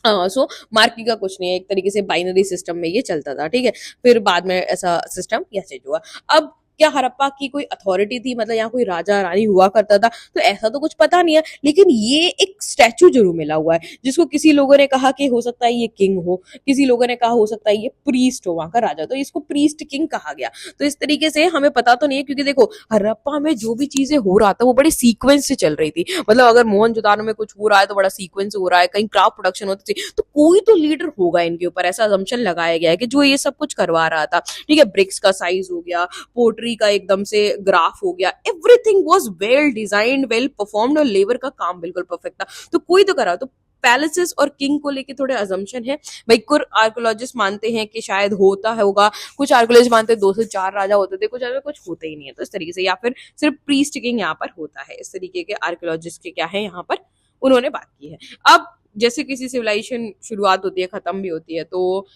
सो मार्किंग का कुछ नहीं है, एक तरीके से बाइनरी सिस्टम में ये चलता था, ठीक है। फिर बाद में ऐसा सिस्टम क्या चेंज हुआ। अब क्या हड़प्पा की कोई अथॉरिटी थी, मतलब यहाँ कोई राजा रानी हुआ करता था, तो ऐसा तो कुछ पता नहीं है। लेकिन ये एक स्टैचू जरूर मिला हुआ है, जिसको किसी लोगों ने कहा कि हो सकता है ये किंग हो, किसी लोगों ने कहा हो सकता है ये प्रीस्ट हो, वहां का राजा, तो इसको प्रीस्ट किंग कहा गया। तो इस तरीके से हमें पता तो नहीं है, क्योंकि देखो हड़प्पा में जो भी चीजें हो रहा था वो बड़े सीक्वेंस से चल रही थी। मतलब अगर मोहनजोदारो में कुछ हो रहा है तो बड़ा सीक्वेंस हो रहा है, कहीं क्राफ्ट प्रोडक्शन होती थी, तो कोई तो लीडर होगा इनके ऊपर, ऐसा असम्पशन लगाया गया है कि जो ये सब कुछ करवा रहा था, ठीक है। ब्रिक्स का साइज हो गया, पोट्री का एकदम से ग्राफ हो गया, everything was well designed, well performed, और लेबर का काम बिल्कुल परफेक्ट था, तो कोई तो करा। तो पैलेसेस और किंग को लेके थोड़े अजम्पशन है भाई। कुछ आर्कोलॉजिस्ट मानते हैं कि शायद होता होगा, कुछ आर्कोलॉजिस्ट मानते हैं 2 से 4 राजा होते थे, कुछ होते ही नहीं है, तो इस तरीके से, या फिर सिर्फ प्रीस्ट किंग यहाँ पर होता है। इस तरीके के आर्कोलॉजिस्ट के क्या है यहाँ पर उन्होंने बात की है। अब जैसे किसी सिविलाइजेशन शुरुआत होती है खत्म भी होती है, तो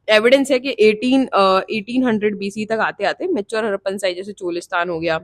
एविडेंस है कि 1800 बीसी तक आते आते मेच्योर हड़प्पन साइट जैसे चोलिस्तान हो गया,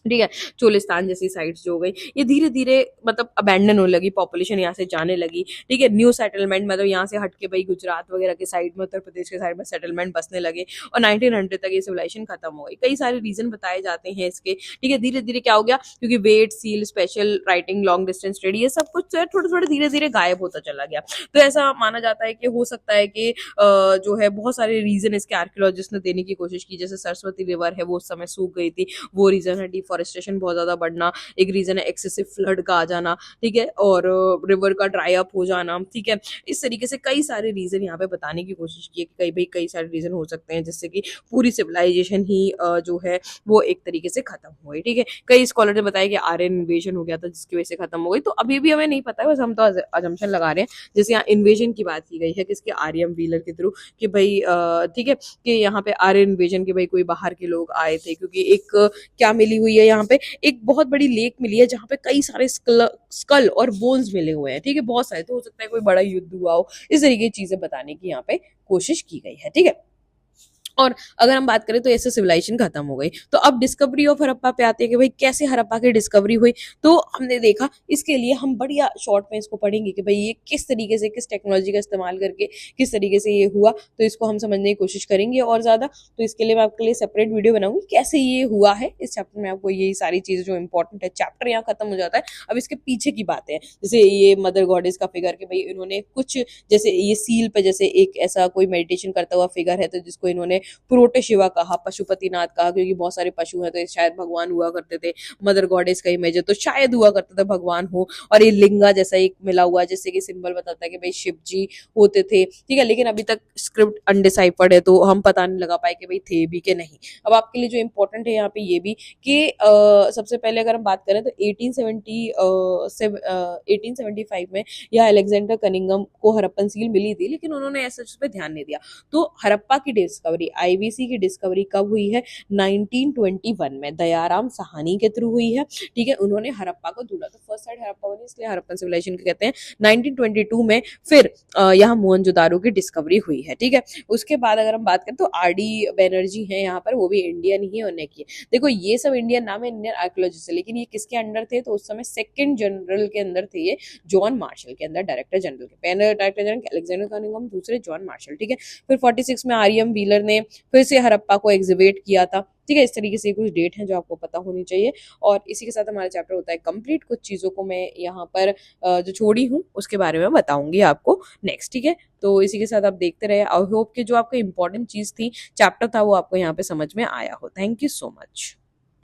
ठीक है, चोलिस्तान जैसी साइट्स जो हो गई, ये धीरे धीरे मतलब अबैंडन होने लगी, पॉपुलेशन यहाँ से जाने लगी, ठीक है। न्यू सेटलमेंट मतलब यहाँ से हटके भाई गुजरात वगैरह के साइड में, उत्तर प्रदेश के साइड में सेटलमेंट बसने लगे, और 1900 तक ये सिविलाइजेशन खत्म हो गई। कई सारे रीजन बताए जाते हैं इसके, ठीक है। धीरे धीरे क्या हो गया, क्योंकि weight, seal, special writing, long distance trade, ये सब कुछ थोड़े थोड़े धीरे धीरे गायब होता चला गया। तो ऐसा माना जाता है कि हो सकता है कि जो है बहुत सारे रीजन इसके आर्कियोलॉजिस्ट ने देने की कोशिश की, जैसे सरस्वती रिवर है वो उस समय सूख गई थी, वो रीजन है। डिफॉरेस्टेशन बहुत ज्यादा बढ़ना एक रीजन है, एक्सेसिव फ्लड का आ जाना, ठीक है, और रिवर का ड्राई अप हो जाना, ठीक है। इस तरीके से कई सारे रीजन यहाँ पे बताने की कोशिश की है कि कई सारे रीजन हो सकते हैं जिससे कि पूरी सिविलाइजेशन ही जो है वो एक तरीके से खत्म हो गई, ठीक है। कई स्कॉलर ने बताया कि आर्यन इन्वेजन हो गया था जिसकी वजह से खत्म हो गई, तो अभी भी हमें नहीं पता है, बस हम तो अजम्पशन लगा रहे हैं। जैसे यहाँ इन्वेजन की बात की गई है किसके, आर्यन व्हीलर के थ्रू, कि भाई ठीक है, कि यहाँ पे आर्यन इन्वेजन के भाई कोई बाहर के लोग आए थे, क्योंकि एक क्या मिली हुई है यहाँ पे, एक बहुत बड़ी लेक मिली है जहाँ पे कई सारे स्कल और बोन्स मिले हुए हैं, ठीक है, बहुत सारे, तो हो सकता है कोई बड़ा युद्ध हुआ हो, इस तरीके की चीजें बताने की यहाँ पे कोशिश की गई है, ठीक है। और अगर हम बात करें तो ऐसे सिविलाइजेशन खत्म हो गई। तो अब डिस्कवरी ऑफ हड़प्पा पे आते हैं कि भाई कैसे हड़प्पा की डिस्कवरी हुई। तो हमने देखा, इसके लिए हम बढ़िया शॉर्ट में इसको पढ़ेंगे कि भाई ये किस तरीके से, किस टेक्नोलॉजी का इस्तेमाल करके किस तरीके से ये हुआ। तो इसको हम समझने की कोशिश करेंगे और ज्यादा। तो इसके लिए मैं आपके लिए सेपरेट वीडियो बनाऊंगी कैसे ये हुआ है। इस चैप्टर में आपको यही सारी चीजें जो इंपॉर्टेंट है, चैप्टर यहाँ खत्म हो जाता है। अब इसके पीछे की बातें हैं, जैसे ये मदर गॉडेस का फिगर कि भाई इन्होंने कुछ, जैसे ये सील पे जैसे एक ऐसा कोई मेडिटेशन करता हुआ फिगर है, तो जिसको इन्होंने पुरोटे शिवा कहा, पशुपतिनाथ कहा, क्योंकि बहुत सारे पशु हैं तो शायद भगवान हुआ करते थे। मदर गॉडेस का इमेज है तो शायद हुआ करता था भगवान हो। और ये लिंगा जैसा एक मिला हुआ, जैसे कि सिंबल बताता है कि भाई शिव जी होते थे, ठीक है। लेकिन अभी तक स्क्रिप्ट अनडिसाइफर्ड है तो हम पता नहीं लगा पाए कि भाई थे भी कि नहीं। अब आपके लिए जो इंपॉर्टेंट है यहाँ पे ये भी कि सबसे पहले अगर हम बात करें तो 1875 में यह अलेक्जेंडर कनिंगम को हड़प्पन सील मिली थी, लेकिन उन्होंने ऐसा उस पर ध्यान नहीं दिया। तो हड़प्पा की डिस्कवरी, आईवीसी की डिस्कवरी कब हुई है? 1921 में दयाराम साहनी के थ्रू हुई है, ठीक है। उन्होंने हड़प्पा को ढूंढा, तो फर्स्ट साइड हड़प्पा बनी, इसलिए हड़प्पन सिविलाइजेशन कहते हैं। 1922 में फिर यहाँ मोहनजोदारो की डिस्कवरी हुई है, ठीक है। उसके बाद अगर हम बात करें तो आरडी बैनर्जी हैं यहाँ पर, वो भी इंडियन ही होने की। देखो ये सब इंडियन नाम है, इंडियन आर्कियोलॉजिस्ट है, लेकिन ये किसके अंडर थे? तो उस समय सेकंड जनरल के अंदर थे ये, जॉन मार्शल के अंदर, डायरेक्टर जनरल के। पहले डायरेक्टर जनरल अलेक्जेंडर कनिंघम, दूसरे जॉन मार्शल, ठीक है। फिर 46 में आरएम व्हीलर ने फिर से हड़प्पा को एग्जिबिट किया था, ठीक है। इस तरीके से कुछ डेट हैं जो आपको पता होनी चाहिए। और इसी के साथ हमारा चैप्टर होता है कंप्लीट। कुछ चीजों को मैं यहाँ पर जो छोड़ी हूँ उसके बारे में बताऊंगी आपको नेक्स्ट, ठीक है। तो इसी के साथ आप देखते रहे। आई होप कि जो आपको इंपॉर्टेंट चीज थी, चैप्टर था, वो आपको यहाँ पे समझ में आया हो। Thank you so much.